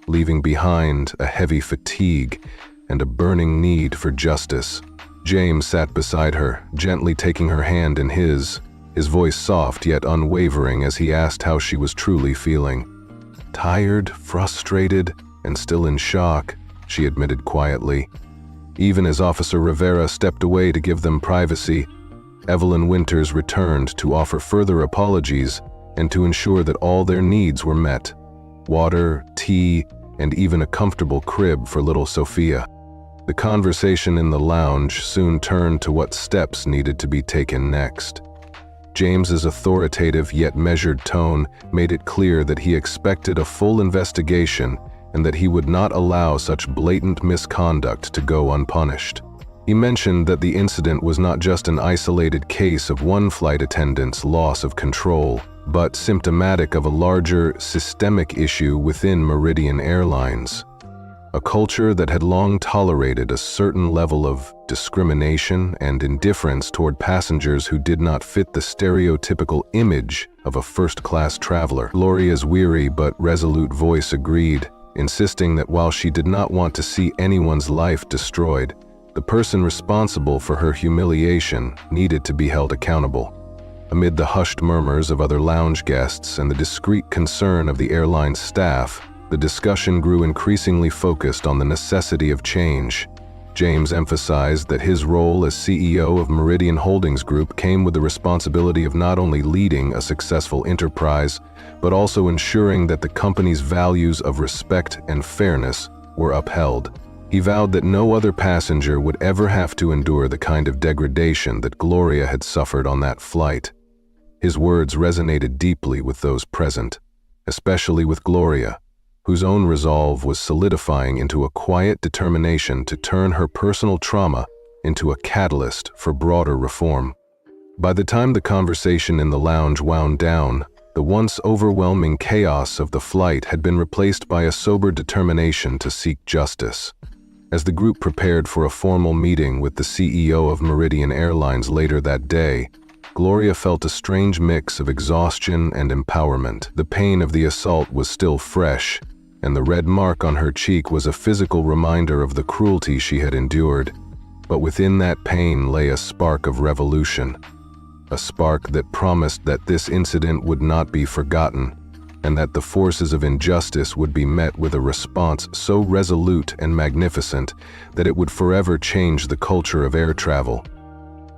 leaving behind a heavy fatigue and a burning need for justice. James sat beside her, gently taking her hand in his voice soft yet unwavering as he asked how she was truly feeling. "Tired, frustrated, and still in shock," she admitted quietly. Even as Officer Rivera stepped away to give them privacy, Evelyn Winters returned to offer further apologies and to ensure that all their needs were met: water, tea, and even a comfortable crib for little Sophia. The conversation in the lounge soon turned to what steps needed to be taken next. James's authoritative yet measured tone made it clear that he expected a full investigation and that he would not allow such blatant misconduct to go unpunished. He mentioned that the incident was not just an isolated case of one flight attendant's loss of control, but symptomatic of a larger, systemic issue within Meridian Airlines. A culture that had long tolerated a certain level of discrimination and indifference toward passengers who did not fit the stereotypical image of a first-class traveler. Gloria's weary but resolute voice agreed, insisting that while she did not want to see anyone's life destroyed, the person responsible for her humiliation needed to be held accountable. Amid the hushed murmurs of other lounge guests and the discreet concern of the airline's staff, the discussion grew increasingly focused on the necessity of change. James emphasized that his role as CEO of Meridian Holdings Group came with the responsibility of not only leading a successful enterprise, but also ensuring that the company's values of respect and fairness were upheld. He vowed that no other passenger would ever have to endure the kind of degradation that Gloria had suffered on that flight. His words resonated deeply with those present, especially with Gloria, whose own resolve was solidifying into a quiet determination to turn her personal trauma into a catalyst for broader reform. By the time the conversation in the lounge wound down, the once overwhelming chaos of the flight had been replaced by a sober determination to seek justice. As the group prepared for a formal meeting with the CEO of Meridian Airlines later that day, Gloria felt a strange mix of exhaustion and empowerment. The pain of the assault was still fresh, and the red mark on her cheek was a physical reminder of the cruelty she had endured. But within that pain lay a spark of revolution, a spark that promised that this incident would not be forgotten, and that the forces of injustice would be met with a response so resolute and magnificent that it would forever change the culture of air travel.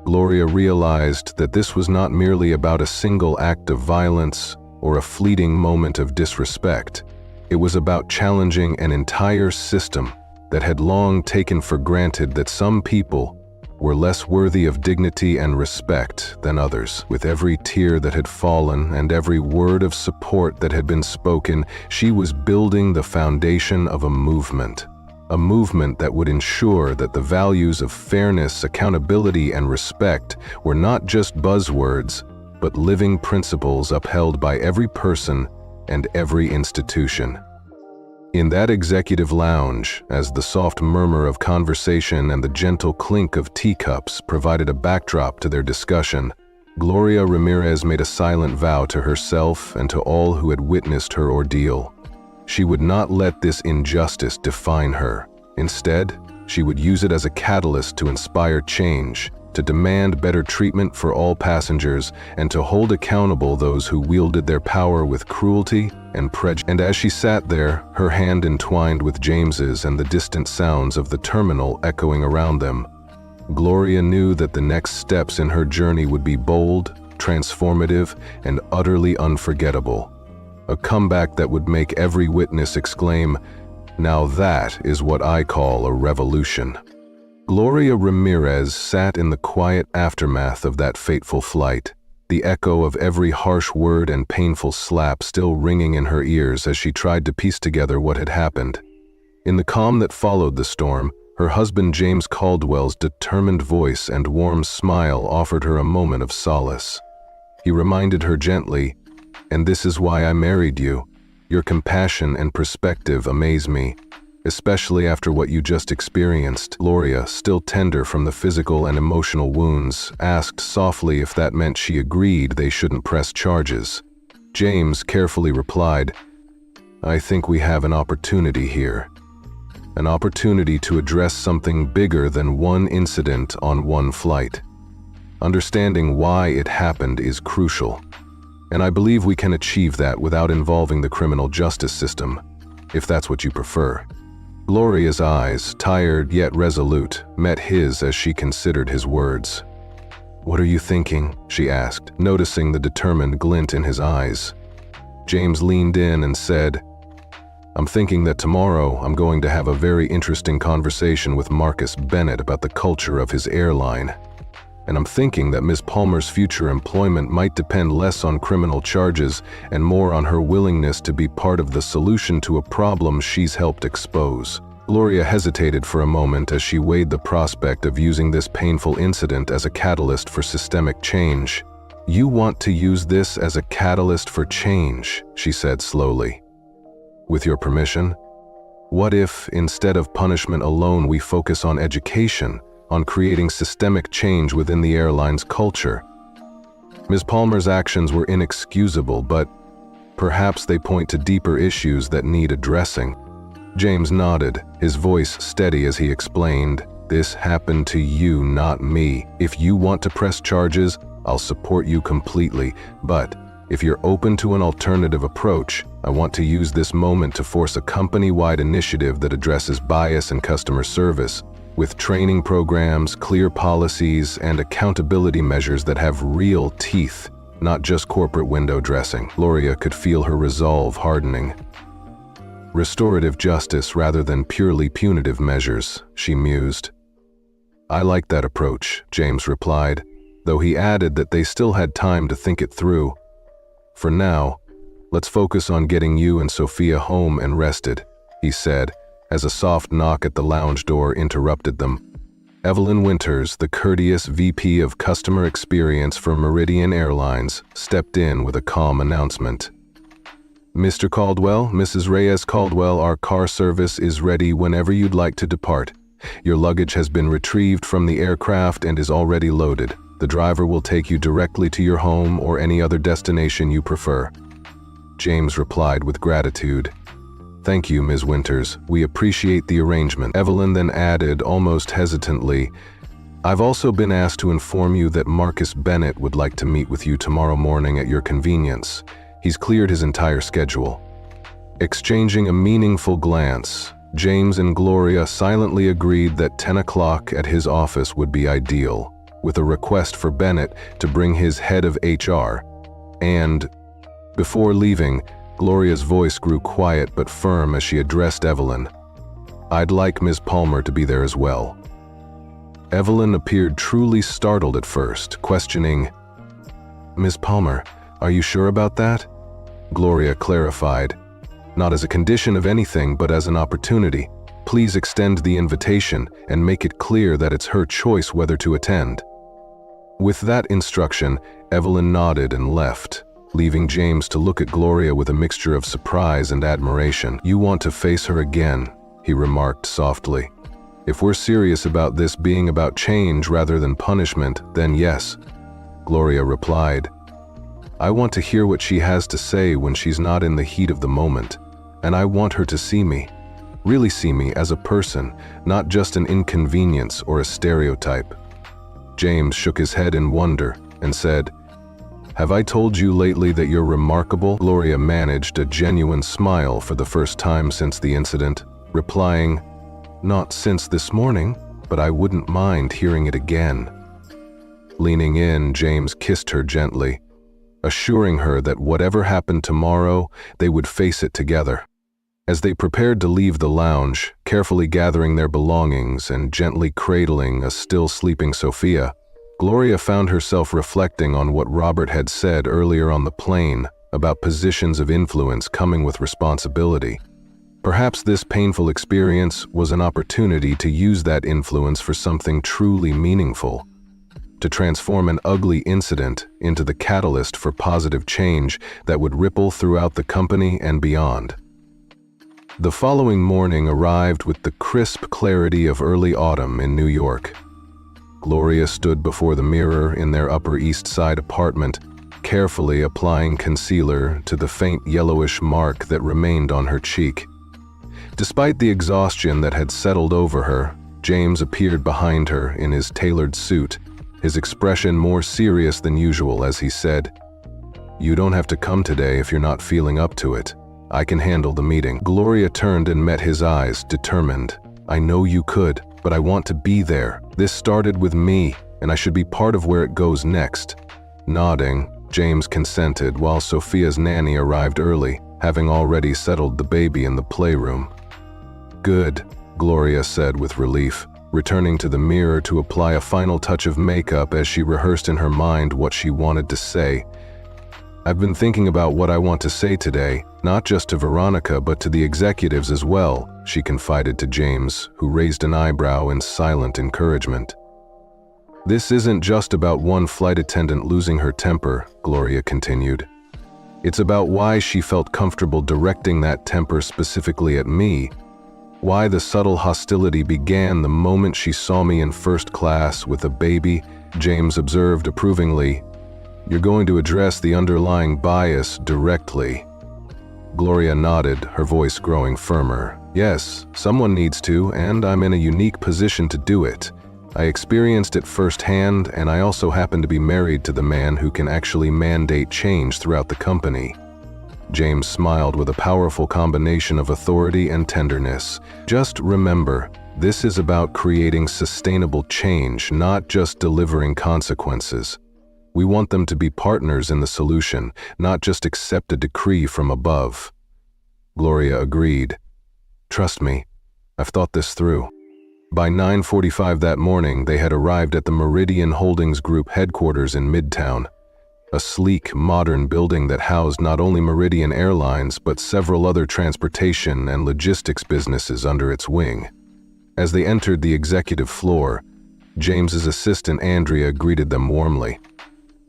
Gloria realized that this was not merely about a single act of violence or a fleeting moment of disrespect. It was about challenging an entire system that had long taken for granted that some people were less worthy of dignity and respect than others. With every tear that had fallen and every word of support that had been spoken, she was building the foundation of a movement that would ensure that the values of fairness, accountability, and respect were not just buzzwords, but living principles upheld by every person and every institution. In that executive lounge, as the soft murmur of conversation and the gentle clink of teacups provided a backdrop to their discussion, Gloria Ramirez made a silent vow to herself and to all who had witnessed her ordeal. She would not let this injustice define her. Instead, she would use it as a catalyst to inspire change, to demand better treatment for all passengers, and to hold accountable those who wielded their power with cruelty and prejudice. And as she sat there, her hand entwined with James's and the distant sounds of the terminal echoing around them, Gloria knew that the next steps in her journey would be bold, transformative, and utterly unforgettable. A comeback that would make every witness exclaim, "Now that is what I call a revolution." Gloria Ramirez sat in the quiet aftermath of that fateful flight, the echo of every harsh word and painful slap still ringing in her ears as she tried to piece together what had happened. In the calm that followed the storm, her husband James Caldwell's determined voice and warm smile offered her a moment of solace. He reminded her gently, "And this is why I married you. Your compassion and perspective amaze me, especially after what you just experienced." Gloria, still tender from the physical and emotional wounds, asked softly if that meant she agreed they shouldn't press charges. James carefully replied, "I think we have an opportunity here." an opportunity to address something bigger than one incident on one flight. Understanding why it happened is crucial, and I believe we can achieve that without involving the criminal justice system, if that's what you prefer. Gloria's eyes, tired yet resolute, met his as she considered his words. "What are you thinking?" she asked, noticing the determined glint in his eyes. James leaned in and said, "I'm thinking that tomorrow I'm going to have a very interesting conversation with Marcus Bennett about the culture of his airline. And I'm thinking that Ms. Palmer's future employment might depend less on criminal charges and more on her willingness to be part of the solution to a problem she's helped expose." Gloria hesitated for a moment as she weighed the prospect of using this painful incident as a catalyst for systemic change. "You want to use this as a catalyst for change," she said slowly. "With your permission, what if, instead of punishment alone, we focus on education, on creating systemic change within the airline's culture? Ms. Palmer's actions were inexcusable, but perhaps they point to deeper issues that need addressing." James nodded, his voice steady as he explained, "This happened to you, not me. If you want to press charges, I'll support you completely, but if you're open to an alternative approach, I want to use this moment to force a company-wide initiative that addresses bias in customer service, with training programs, clear policies, and accountability measures that have real teeth, not just corporate window dressing." Gloria could feel her resolve hardening. "Restorative justice rather than purely punitive measures," she mused. "I like that approach," James replied, though he added that they still had time to think it through. "For now, let's focus on getting you and Sophia home and rested," he said, as a soft knock at the lounge door interrupted them. Evelyn Winters, the courteous VP of Customer Experience for Meridian Airlines, stepped in with a calm announcement. "Mr. Caldwell, Mrs. Reyes Caldwell, our car service is ready whenever you'd like to depart. Your luggage has been retrieved from the aircraft and is already loaded. The driver will take you directly to your home or any other destination you prefer." James replied with gratitude. "Thank you, Ms. Winters. We appreciate the arrangement." Evelyn then added, almost hesitantly, "I've also been asked to inform you that Marcus Bennett would like to meet with you tomorrow morning at your convenience. He's cleared his entire schedule." Exchanging a meaningful glance, James and Gloria silently agreed that 10 o'clock at his office would be ideal, with a request for Bennett to bring his head of HR. And, before leaving, Gloria's voice grew quiet but firm as she addressed Evelyn. "I'd like Ms. Palmer to be there as well." Evelyn appeared truly startled at first, questioning, "Ms. Palmer, are you sure about that?" Gloria clarified, "Not as a condition of anything, but as an opportunity. Please extend the invitation and make it clear that it's her choice whether to attend." With that instruction, Evelyn nodded and left, leaving James to look at Gloria with a mixture of surprise and admiration. "You want to face her again," he remarked softly. "If we're serious about this being about change rather than punishment, then yes," Gloria replied. "I want to hear what she has to say when she's not in the heat of the moment, and I want her to see me, really see me as a person, not just an inconvenience or a stereotype." James shook his head in wonder and said, "Have I told you lately that you're remarkable?" Gloria managed a genuine smile for the first time since the incident, replying, "Not since this morning, but I wouldn't mind hearing it again." Leaning in, James kissed her gently, assuring her that whatever happened tomorrow, they would face it together. As they prepared to leave the lounge, carefully gathering their belongings and gently cradling a still sleeping Sophia, Gloria found herself reflecting on what Robert had said earlier on the plane about positions of influence coming with responsibility. Perhaps this painful experience was an opportunity to use that influence for something truly meaningful, to transform an ugly incident into the catalyst for positive change that would ripple throughout the company and beyond. The following morning arrived with the crisp clarity of early autumn in New York. Gloria stood before the mirror in their Upper East Side apartment, carefully applying concealer to the faint yellowish mark that remained on her cheek. Despite the exhaustion that had settled over her, James appeared behind her in his tailored suit, his expression more serious than usual as he said, "You don't have to come today if you're not feeling up to it. I can handle the meeting." Gloria turned and met his eyes, determined. "I know you could, but I want to be there. This started with me, and I should be part of where it goes next." Nodding, James consented while Sophia's nanny arrived early, having already settled the baby in the playroom. "Good," Gloria said with relief, returning to the mirror to apply a final touch of makeup as she rehearsed in her mind what she wanted to say. "I've been thinking about what I want to say today, not just to Veronica but to the executives as well," she confided to James, who raised an eyebrow in silent encouragement. "This isn't just about one flight attendant losing her temper," Gloria continued. "It's about why she felt comfortable directing that temper specifically at me, why the subtle hostility began the moment she saw me in first class with a baby." James observed approvingly, "You're going to address the underlying bias directly." Gloria nodded, her voice growing firmer. "Yes, someone needs to, and I'm in a unique position to do it. I experienced it firsthand, and I also happen to be married to the man who can actually mandate change throughout the company." James smiled with a powerful combination of authority and tenderness. "Just remember, this is about creating sustainable change, not just delivering consequences. We want them to be partners in the solution, not just accept a decree from above." Gloria agreed. "Trust me, I've thought this through." By 9:45 that morning, they had arrived at the Meridian Holdings Group headquarters in Midtown, a sleek, modern building that housed not only Meridian Airlines but several other transportation and logistics businesses under its wing. As they entered the executive floor, James's assistant Andrea greeted them warmly.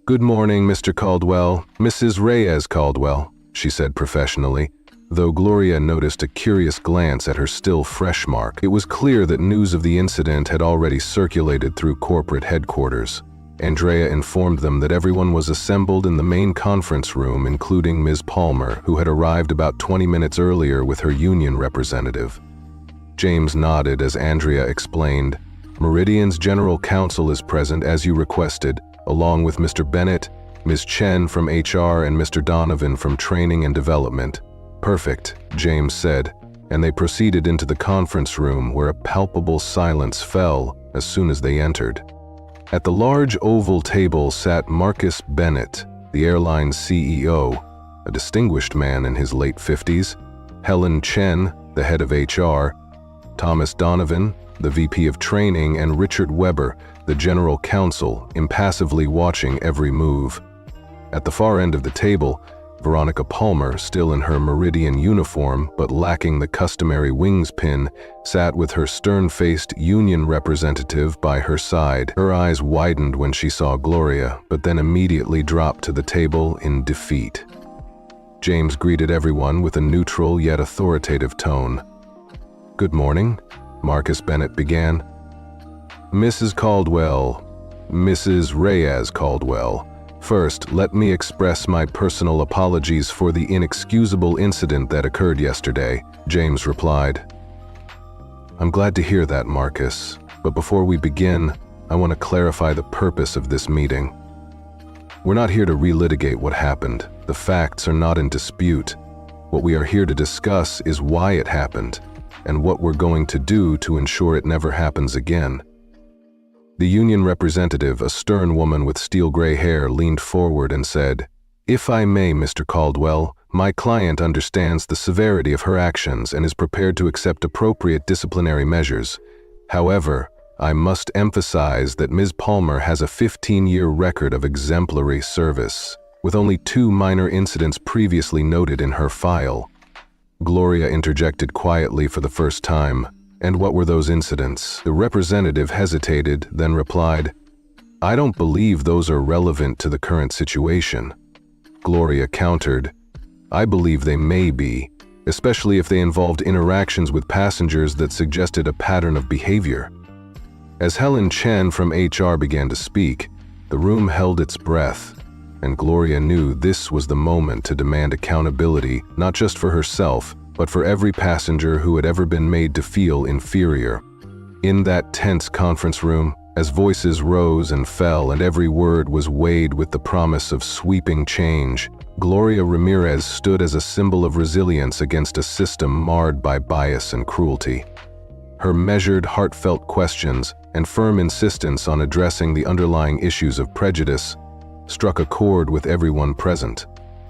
"Good morning, Mr. Caldwell, Mrs. Reyes Caldwell," she said professionally. Though Gloria noticed a curious glance at her still fresh mark, it was clear that news of the incident had already circulated through corporate headquarters. Andrea informed them that everyone was assembled in the main conference room, including Ms. Palmer, who had arrived about 20 minutes earlier with her union representative. James nodded as Andrea explained, "Meridian's general counsel is present as you requested, along with Mr. Bennett, Ms. Chen from HR, and Mr. Donovan from Training and Development." "Perfect," James said, and they proceeded into the conference room where a palpable silence fell as soon as they entered. At the large oval table sat Marcus Bennett, the airline's CEO, a distinguished man in his late 50s, Helen Chen, the head of HR, Thomas Donovan, the VP of Training, and Richard Weber, the general counsel, impassively watching every move. At the far end of the table, Veronica Palmer, still in her Meridian uniform but lacking the customary wings pin, sat with her stern-faced union representative by her side. Her eyes widened when she saw Gloria, but then immediately dropped to the table in defeat. James greeted everyone with a neutral yet authoritative tone. "Good morning," Marcus Bennett began. "Mrs. Caldwell, Mrs. Reyes Caldwell, first, let me express my personal apologies for the inexcusable incident that occurred yesterday," James replied. "I'm glad to hear that, Marcus, but before we begin, I want to clarify the purpose of this meeting. We're not here to relitigate what happened. The facts are not in dispute. What we are here to discuss is why it happened, and what we're going to do to ensure it never happens again." The union representative, a stern woman with steel gray hair, leaned forward and said, "If I may, Mr. Caldwell, my client understands the severity of her actions and is prepared to accept appropriate disciplinary measures. However, I must emphasize that Ms. Palmer has a 15-year record of exemplary service, with only 2 minor incidents previously noted in her file." Gloria interjected quietly for the first time. "And what were those incidents?" The representative hesitated, then replied, "I don't believe those are relevant to the current situation." Gloria countered, "I believe they may be, especially if they involved interactions with passengers that suggested a pattern of behavior." As Helen Chen from HR began to speak, the room held its breath, and Gloria knew this was the moment to demand accountability, not just for herself, but for every passenger who had ever been made to feel inferior. In that tense conference room, as voices rose and fell and every word was weighed with the promise of sweeping change, Gloria Ramirez stood as a symbol of resilience against a system marred by bias and cruelty. Her measured, heartfelt questions and firm insistence on addressing the underlying issues of prejudice struck a chord with everyone present.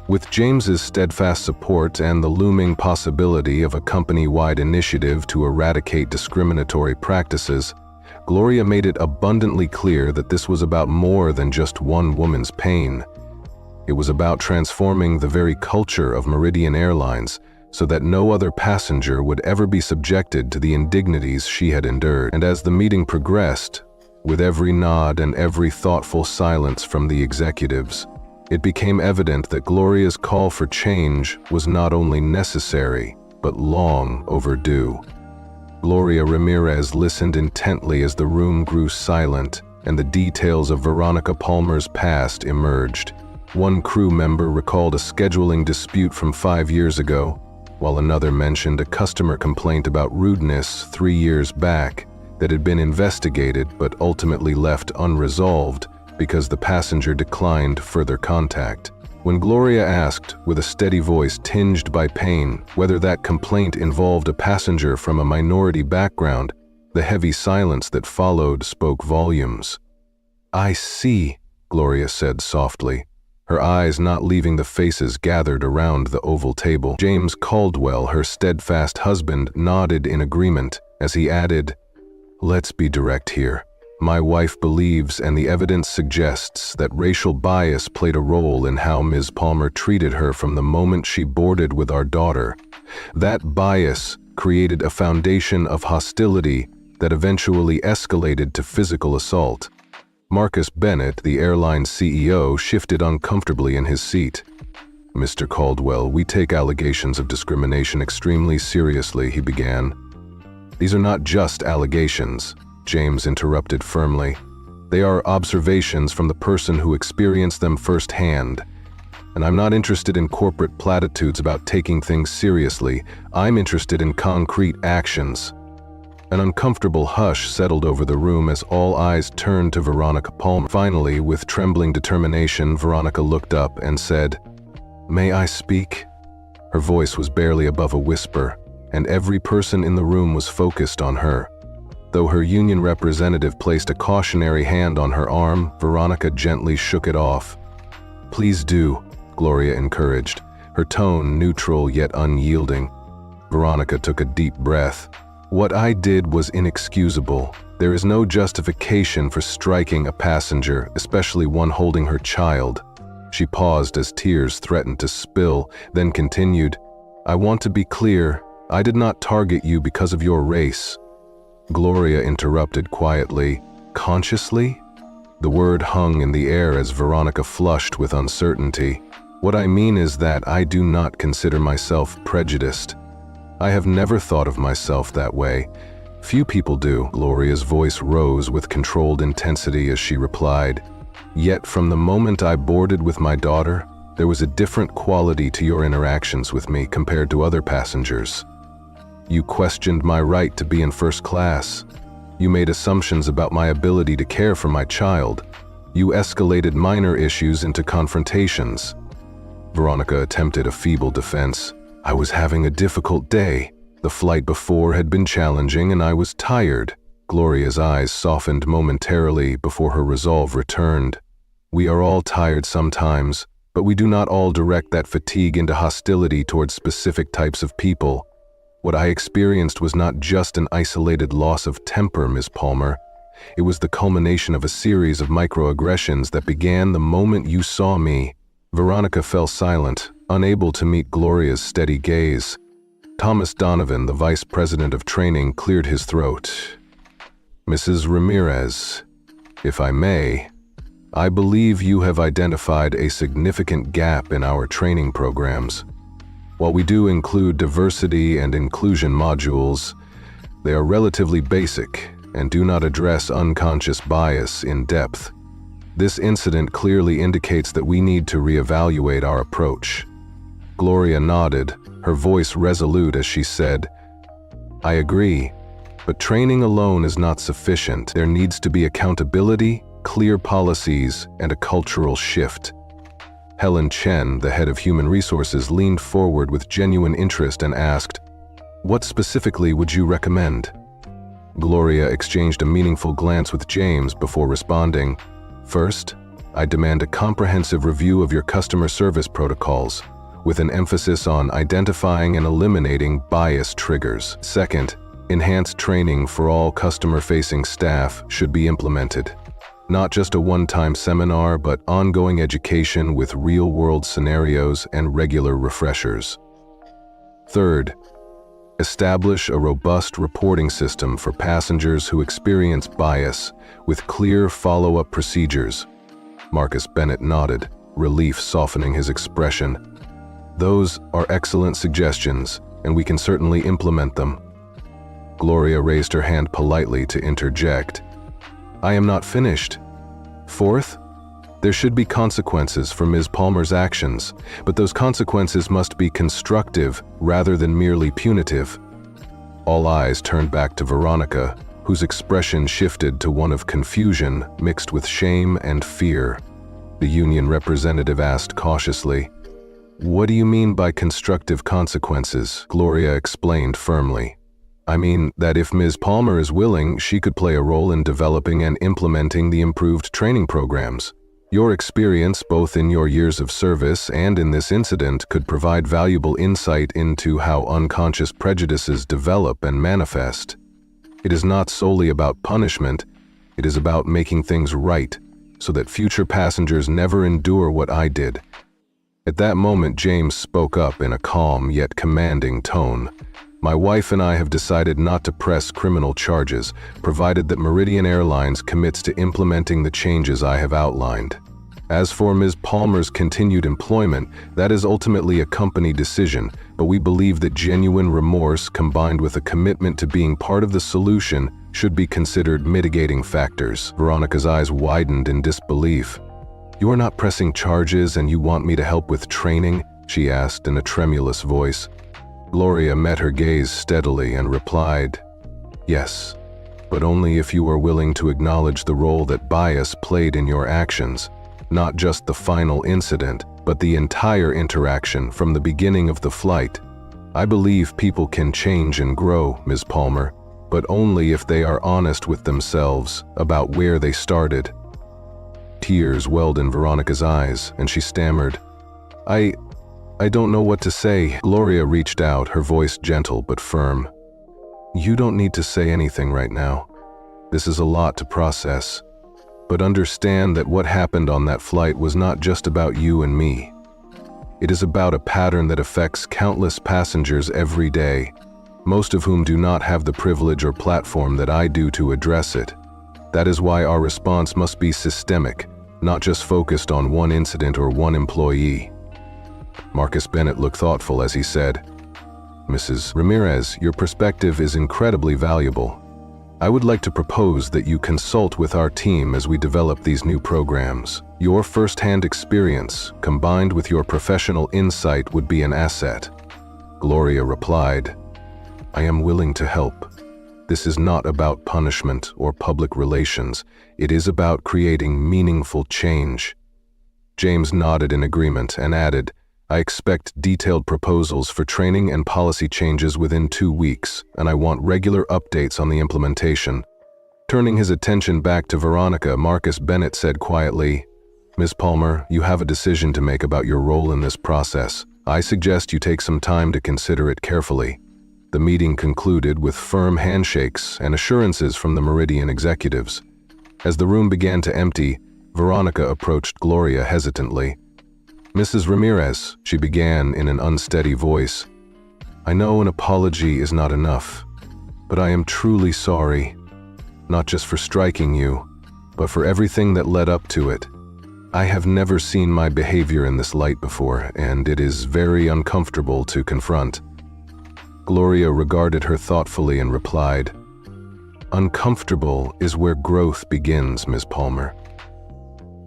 With James's steadfast support and the looming possibility of a company-wide initiative to eradicate discriminatory practices, Gloria made it abundantly clear that this was about more than just one woman's pain. It was about transforming the very culture of Meridian Airlines so that no other passenger would ever be subjected to the indignities she had endured. And as the meeting progressed, with every nod and every thoughtful silence from the executives, it became evident that Gloria's call for change was not only necessary, but long overdue. Gloria Ramirez listened intently as the room grew silent and the details of Veronica Palmer's past emerged. One crew member recalled a scheduling dispute from 5 years ago, while another mentioned a customer complaint about rudeness 3 years back that had been investigated but ultimately left unresolved because the passenger declined further contact. When Gloria asked, with a steady voice tinged by pain, whether that complaint involved a passenger from a minority background, the heavy silence that followed spoke volumes. "I see," Gloria said softly, her eyes not leaving the faces gathered around the oval table. James Caldwell, her steadfast husband, nodded in agreement as he added, "Let's be direct here. My wife believes, and the evidence suggests, that racial bias played a role in how Ms. Palmer treated her from the moment she boarded with our daughter. That bias created a foundation of hostility that eventually escalated to physical assault." Marcus Bennett, the airline CEO, shifted uncomfortably in his seat. "Mr. Caldwell, we take allegations of discrimination extremely seriously," he began. "These are not just allegations," James interrupted firmly. "They are observations from the person who experienced them firsthand. And I'm not interested in corporate platitudes about taking things seriously. I'm interested in concrete actions." An uncomfortable hush settled over the room as all eyes turned to Veronica Palmer. Finally, with trembling determination, Veronica looked up and said, "May I speak?" Her voice was barely above a whisper, and every person in the room was focused on her. Though her union representative placed a cautionary hand on her arm, Veronica gently shook it off. "Please do," Gloria encouraged, her tone neutral yet unyielding. Veronica took a deep breath. "What I did was inexcusable. There is no justification for striking a passenger, especially one holding her child." She paused as tears threatened to spill, then continued, "I want to be clear. I did not target you because of your race." Gloria interrupted quietly, "Consciously?" The word hung in the air as Veronica flushed with uncertainty. "What I mean is that I do not consider myself prejudiced. I have never thought of myself that way. Few people do." Gloria's voice rose with controlled intensity as she replied, "Yet from the moment I boarded with my daughter, there was a different quality to your interactions with me compared to other passengers. You questioned my right to be in first class. You made assumptions about my ability to care for my child. You escalated minor issues into confrontations." Veronica attempted a feeble defense. "I was having a difficult day. The flight before had been challenging and I was tired." Gloria's eyes softened momentarily before her resolve returned. "We are all tired sometimes, but we do not all direct that fatigue into hostility towards specific types of people. What I experienced was not just an isolated loss of temper, Ms. Palmer. It was the culmination of a series of microaggressions that began the moment you saw me." Veronica fell silent, unable to meet Gloria's steady gaze. Thomas Donovan, the vice president of training, cleared his throat. "Mrs. Ramirez, if I may, I believe you have identified a significant gap in our training programs. While we do include diversity and inclusion modules, they are relatively basic and do not address unconscious bias in depth. This incident clearly indicates that we need to reevaluate our approach." Gloria nodded, her voice resolute as she said, "I agree, but training alone is not sufficient. There needs to be accountability, clear policies, and a cultural shift." Helen Chen, the head of human resources, leaned forward with genuine interest and asked, "What specifically would you recommend?" Gloria exchanged a meaningful glance with James before responding, "First, I demand a comprehensive review of your customer service protocols, with an emphasis on identifying and eliminating bias triggers. Second, enhanced training for all customer-facing staff should be implemented. Not just a one-time seminar, but ongoing education with real-world scenarios and regular refreshers. Third, establish a robust reporting system for passengers who experience bias with clear follow-up procedures." Marcus Bennett nodded, relief softening his expression. "Those are excellent suggestions, and we can certainly implement them." Gloria raised her hand politely to interject. "I am not finished. Fourth, there should be consequences for Ms. Palmer's actions, but those consequences must be constructive rather than merely punitive." All eyes turned back to Veronica, whose expression shifted to one of confusion mixed with shame and fear. The union representative asked cautiously, "What do you mean by constructive consequences?" Gloria explained firmly. "I mean that if Ms. Palmer is willing, she could play a role in developing and implementing the improved training programs. Your experience, both in your years of service and in this incident, could provide valuable insight into how unconscious prejudices develop and manifest. It is not solely about punishment, it is about making things right, so that future passengers never endure what I did." At that moment, James spoke up in a calm yet commanding tone. "My wife and I have decided not to press criminal charges, provided that Meridian Airlines commits to implementing the changes I have outlined. As for Ms. Palmer's continued employment, that is ultimately a company decision, but we believe that genuine remorse combined with a commitment to being part of the solution should be considered mitigating factors." Veronica's eyes widened in disbelief. "You are not pressing charges and you want me to help with training?" she asked in a tremulous voice. Gloria met her gaze steadily and replied, "Yes, but only if you are willing to acknowledge the role that bias played in your actions, not just the final incident, but the entire interaction from the beginning of the flight. I believe people can change and grow, Ms. Palmer, but only if they are honest with themselves about where they started." Tears welled in Veronica's eyes, and she stammered, I don't know what to say." Gloria reached out, her voice gentle but firm. "You don't need to say anything right now. This is a lot to process. But understand that what happened on that flight was not just about you and me. It is about a pattern that affects countless passengers every day, most of whom do not have the privilege or platform that I do to address it. That is why our response must be systemic, not just focused on one incident or one employee." Marcus Bennett looked thoughtful as he said, "Mrs. Ramirez, your perspective is incredibly valuable. I would like to propose that you consult with our team as we develop these new programs. Your first-hand experience, combined with your professional insight, would be an asset." Gloria replied, "I am willing to help. This is not about punishment or public relations. It is about creating meaningful change." James nodded in agreement and added, "I expect detailed proposals for training and policy changes within 2 weeks, and I want regular updates on the implementation." Turning his attention back to Veronica, Marcus Bennett said quietly, "Ms. Palmer, you have a decision to make about your role in this process. I suggest you take some time to consider it carefully." The meeting concluded with firm handshakes and assurances from the Meridian executives. As the room began to empty, Veronica approached Gloria hesitantly. "Mrs. Ramirez," she began in an unsteady voice, "I know an apology is not enough, but I am truly sorry, not just for striking you, but for everything that led up to it. I have never seen my behavior in this light before, and it is very uncomfortable to confront." Gloria regarded her thoughtfully and replied, "Uncomfortable is where growth begins, Ms. Palmer.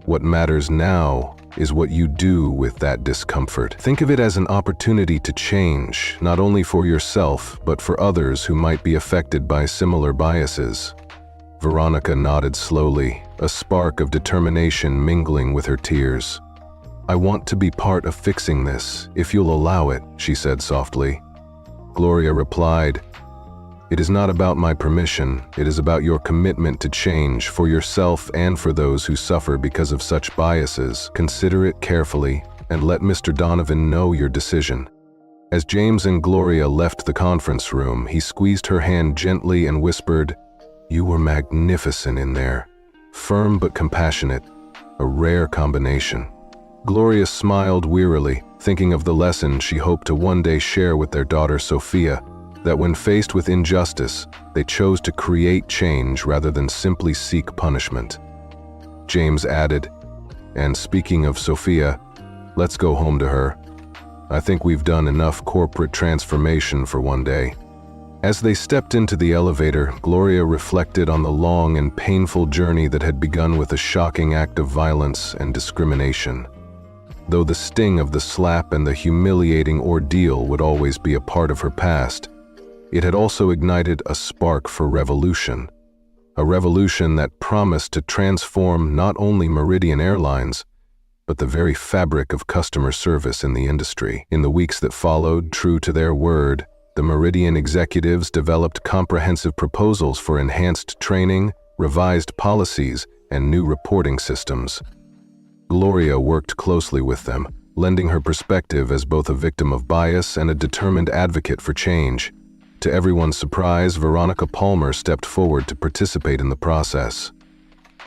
What matters now is what you do with that discomfort. Think of it as an opportunity to change, not only for yourself, but for others who might be affected by similar biases. Veronica nodded slowly, a spark of determination mingling with her tears. "I want to be part of fixing this, if you'll allow it," she said softly. Gloria replied, "It is not about my permission, it is about your commitment to change for yourself and for those who suffer because of such biases. Consider it carefully and let Mr. Donovan know your decision." As James and Gloria left the conference room, he squeezed her hand gently and whispered, "You were magnificent in there. Firm but compassionate, a rare combination." Gloria smiled wearily, thinking of the lesson she hoped to one day share with their daughter Sophia, that when faced with injustice, they chose to create change rather than simply seek punishment. James added, "And speaking of Sophia, let's go home to her. I think we've done enough corporate transformation for one day." As they stepped into the elevator, Gloria reflected on the long and painful journey that had begun with a shocking act of violence and discrimination. Though the sting of the slap and the humiliating ordeal would always be a part of her past, it had also ignited a spark for revolution. A revolution that promised to transform not only Meridian Airlines, but the very fabric of customer service in the industry. In the weeks that followed, true to their word, the Meridian executives developed comprehensive proposals for enhanced training, revised policies, and new reporting systems. Gloria worked closely with them, lending her perspective as both a victim of bias and a determined advocate for change. To everyone's surprise, Veronica Palmer stepped forward to participate in the process.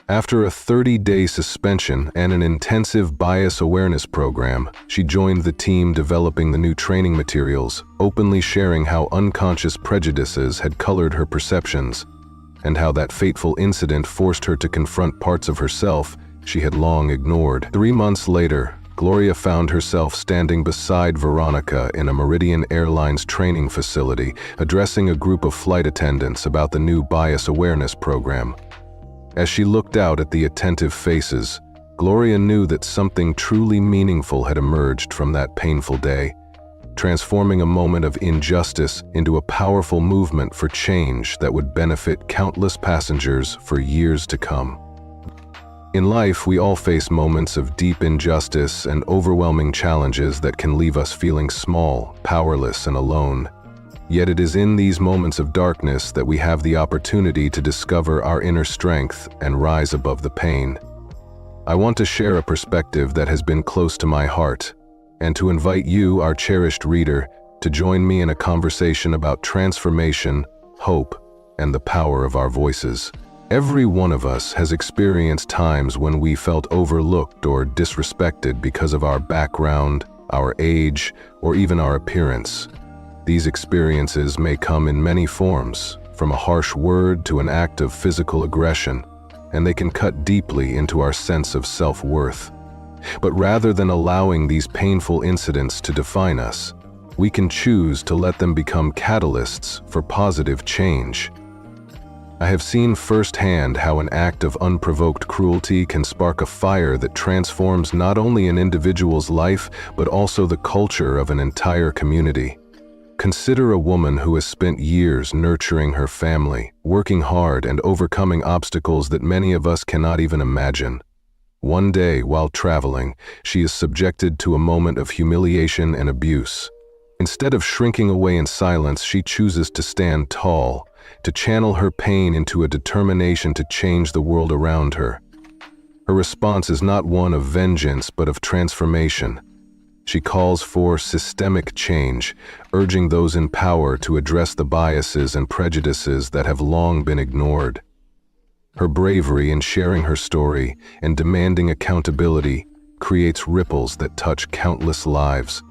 After a 30-day suspension and an intensive bias awareness program, she joined the team developing the new training materials, openly sharing how unconscious prejudices had colored her perceptions, and how that fateful incident forced her to confront parts of herself she had long ignored. 3 months later, Gloria found herself standing beside Veronica in a Meridian Airlines training facility, addressing a group of flight attendants about the new bias awareness program. As she looked out at the attentive faces, Gloria knew that something truly meaningful had emerged from that painful day, transforming a moment of injustice into a powerful movement for change that would benefit countless passengers for years to come. In life, we all face moments of deep injustice and overwhelming challenges that can leave us feeling small, powerless, and alone. Yet it is in these moments of darkness that we have the opportunity to discover our inner strength and rise above the pain. I want to share a perspective that has been close to my heart, and to invite you, our cherished reader, to join me in a conversation about transformation, hope, and the power of our voices. Every one of us has experienced times when we felt overlooked or disrespected because of our background, our age, or even our appearance. These experiences may come in many forms, from a harsh word to an act of physical aggression, and they can cut deeply into our sense of self-worth. But rather than allowing these painful incidents to define us, we can choose to let them become catalysts for positive change. I have seen firsthand how an act of unprovoked cruelty can spark a fire that transforms not only an individual's life, but also the culture of an entire community. Consider a woman who has spent years nurturing her family, working hard and overcoming obstacles that many of us cannot even imagine. One day, while traveling, she is subjected to a moment of humiliation and abuse. Instead of shrinking away in silence, she chooses to stand tall, to channel her pain into a determination to change the world around her. Her response is not one of vengeance, but of transformation. She calls for systemic change, urging those in power to address the biases and prejudices that have long been ignored. Her bravery in sharing her story and demanding accountability creates ripples that touch countless lives.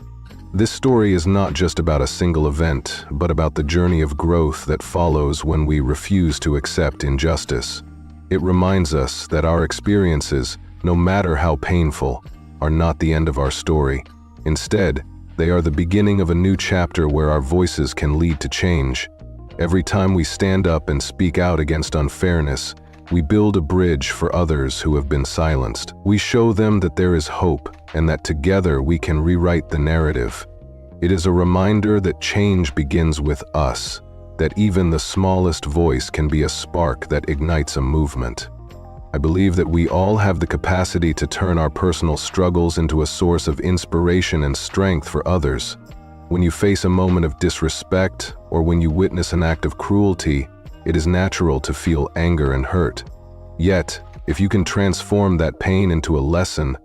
This story is not just about a single event, but about the journey of growth that follows when we refuse to accept injustice. It reminds us that our experiences, no matter how painful, are not the end of our story. Instead, they are the beginning of a new chapter where our voices can lead to change. Every time we stand up and speak out against unfairness, We build a bridge for others who have been silenced. We show them that there is hope and that together we can rewrite the narrative. It is a reminder that change begins with us, that even the smallest voice can be a spark that ignites a movement. I believe that we all have the capacity to turn our personal struggles into a source of inspiration and strength for others. When you face a moment of disrespect or when you witness an act of cruelty, it is natural to feel anger and hurt. Yet, if you can transform that pain into a lesson,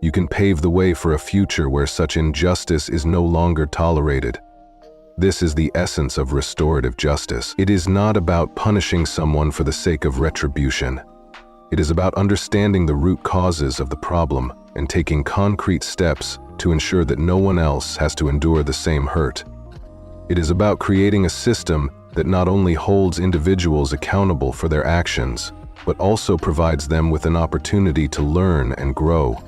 you can pave the way for a future where such injustice is no longer tolerated. This is the essence of restorative justice. It is not about punishing someone for the sake of retribution. It is about understanding the root causes of the problem and taking concrete steps to ensure that no one else has to endure the same hurt. It is about creating a system that not only holds individuals accountable for their actions, but also provides them with an opportunity to learn and grow.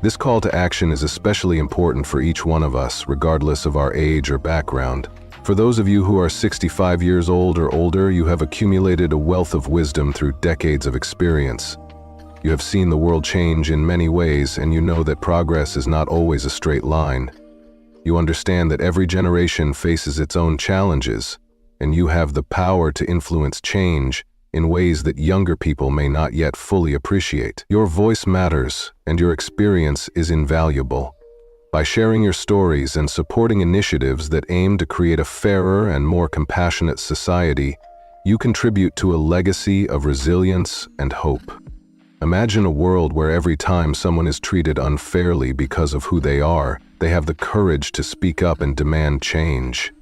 This call to action is especially important for each one of us, regardless of our age or background. For those of you who are 65 years old or older, you have accumulated a wealth of wisdom through decades of experience. You have seen the world change in many ways, and you know that progress is not always a straight line. You understand that every generation faces its own challenges, and you have the power to influence change in ways that younger people may not yet fully appreciate. Your voice matters, and your experience is invaluable. By sharing your stories and supporting initiatives that aim to create a fairer and more compassionate society, you contribute to a legacy of resilience and hope. Imagine a world where every time someone is treated unfairly because of who they are, they have the courage to speak up and demand change.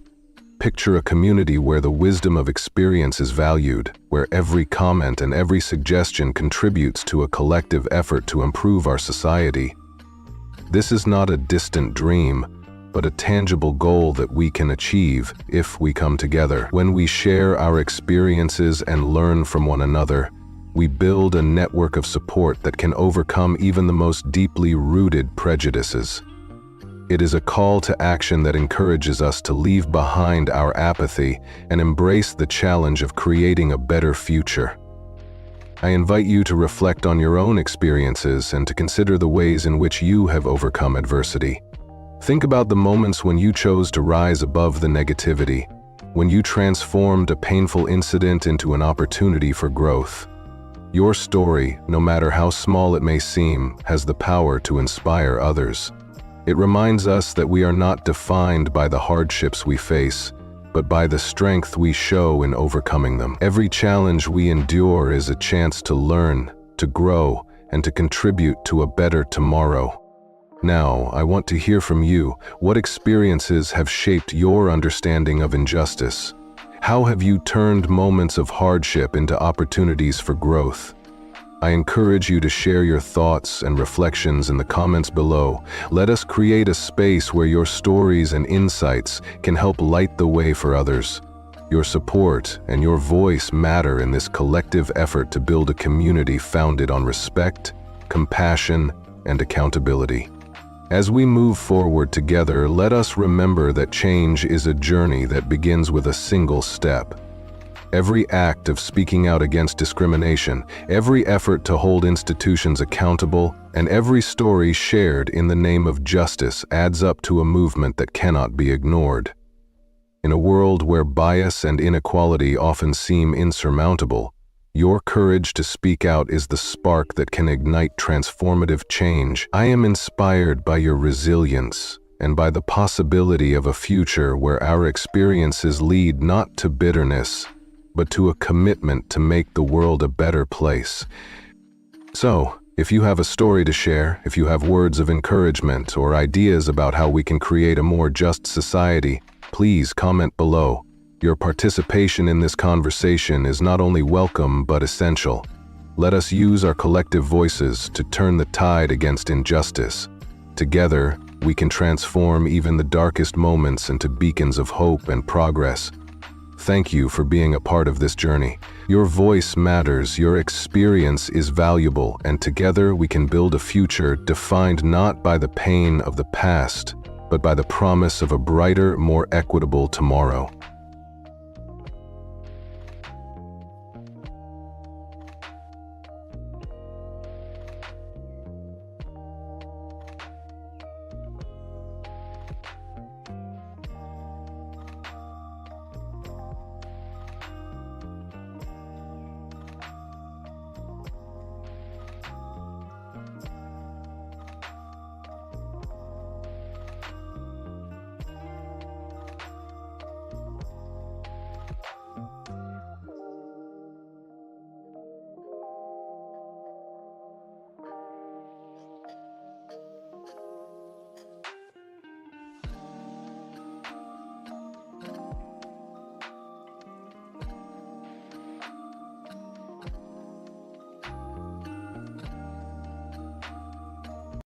Picture a community where the wisdom of experience is valued, where every comment and every suggestion contributes to a collective effort to improve our society. This is not a distant dream, but a tangible goal that we can achieve if we come together. When we share our experiences and learn from one another, we build a network of support that can overcome even the most deeply rooted prejudices. It is a call to action that encourages us to leave behind our apathy and embrace the challenge of creating a better future. I invite you to reflect on your own experiences and to consider the ways in which you have overcome adversity. Think about the moments when you chose to rise above the negativity, when you transformed a painful incident into an opportunity for growth. Your story, no matter how small it may seem, has the power to inspire others. It reminds us that we are not defined by the hardships we face, but by the strength we show in overcoming them. Every challenge we endure is a chance to learn, to grow, and to contribute to a better tomorrow. Now, I want to hear from you. What experiences have shaped your understanding of injustice? How have you turned moments of hardship into opportunities for growth? I encourage you to share your thoughts and reflections in the comments below. Let us create a space where your stories and insights can help light the way for others. Your support and your voice matter in this collective effort to build a community founded on respect, compassion, and accountability. As we move forward together, let us remember that change is a journey that begins with a single step. Every act of speaking out against discrimination, every effort to hold institutions accountable, and every story shared in the name of justice adds up to a movement that cannot be ignored. In a world where bias and inequality often seem insurmountable, your courage to speak out is the spark that can ignite transformative change. I am inspired by your resilience and by the possibility of a future where our experiences lead not to bitterness, but to a commitment to make the world a better place. So, if you have a story to share, if you have words of encouragement or ideas about how we can create a more just society, please comment below. Your participation in this conversation is not only welcome but essential. Let us use our collective voices to turn the tide against injustice. Together, we can transform even the darkest moments into beacons of hope and progress. Thank you for being a part of this journey. Your voice matters, your experience is valuable, and together we can build a future defined not by the pain of the past, but by the promise of a brighter, more equitable tomorrow.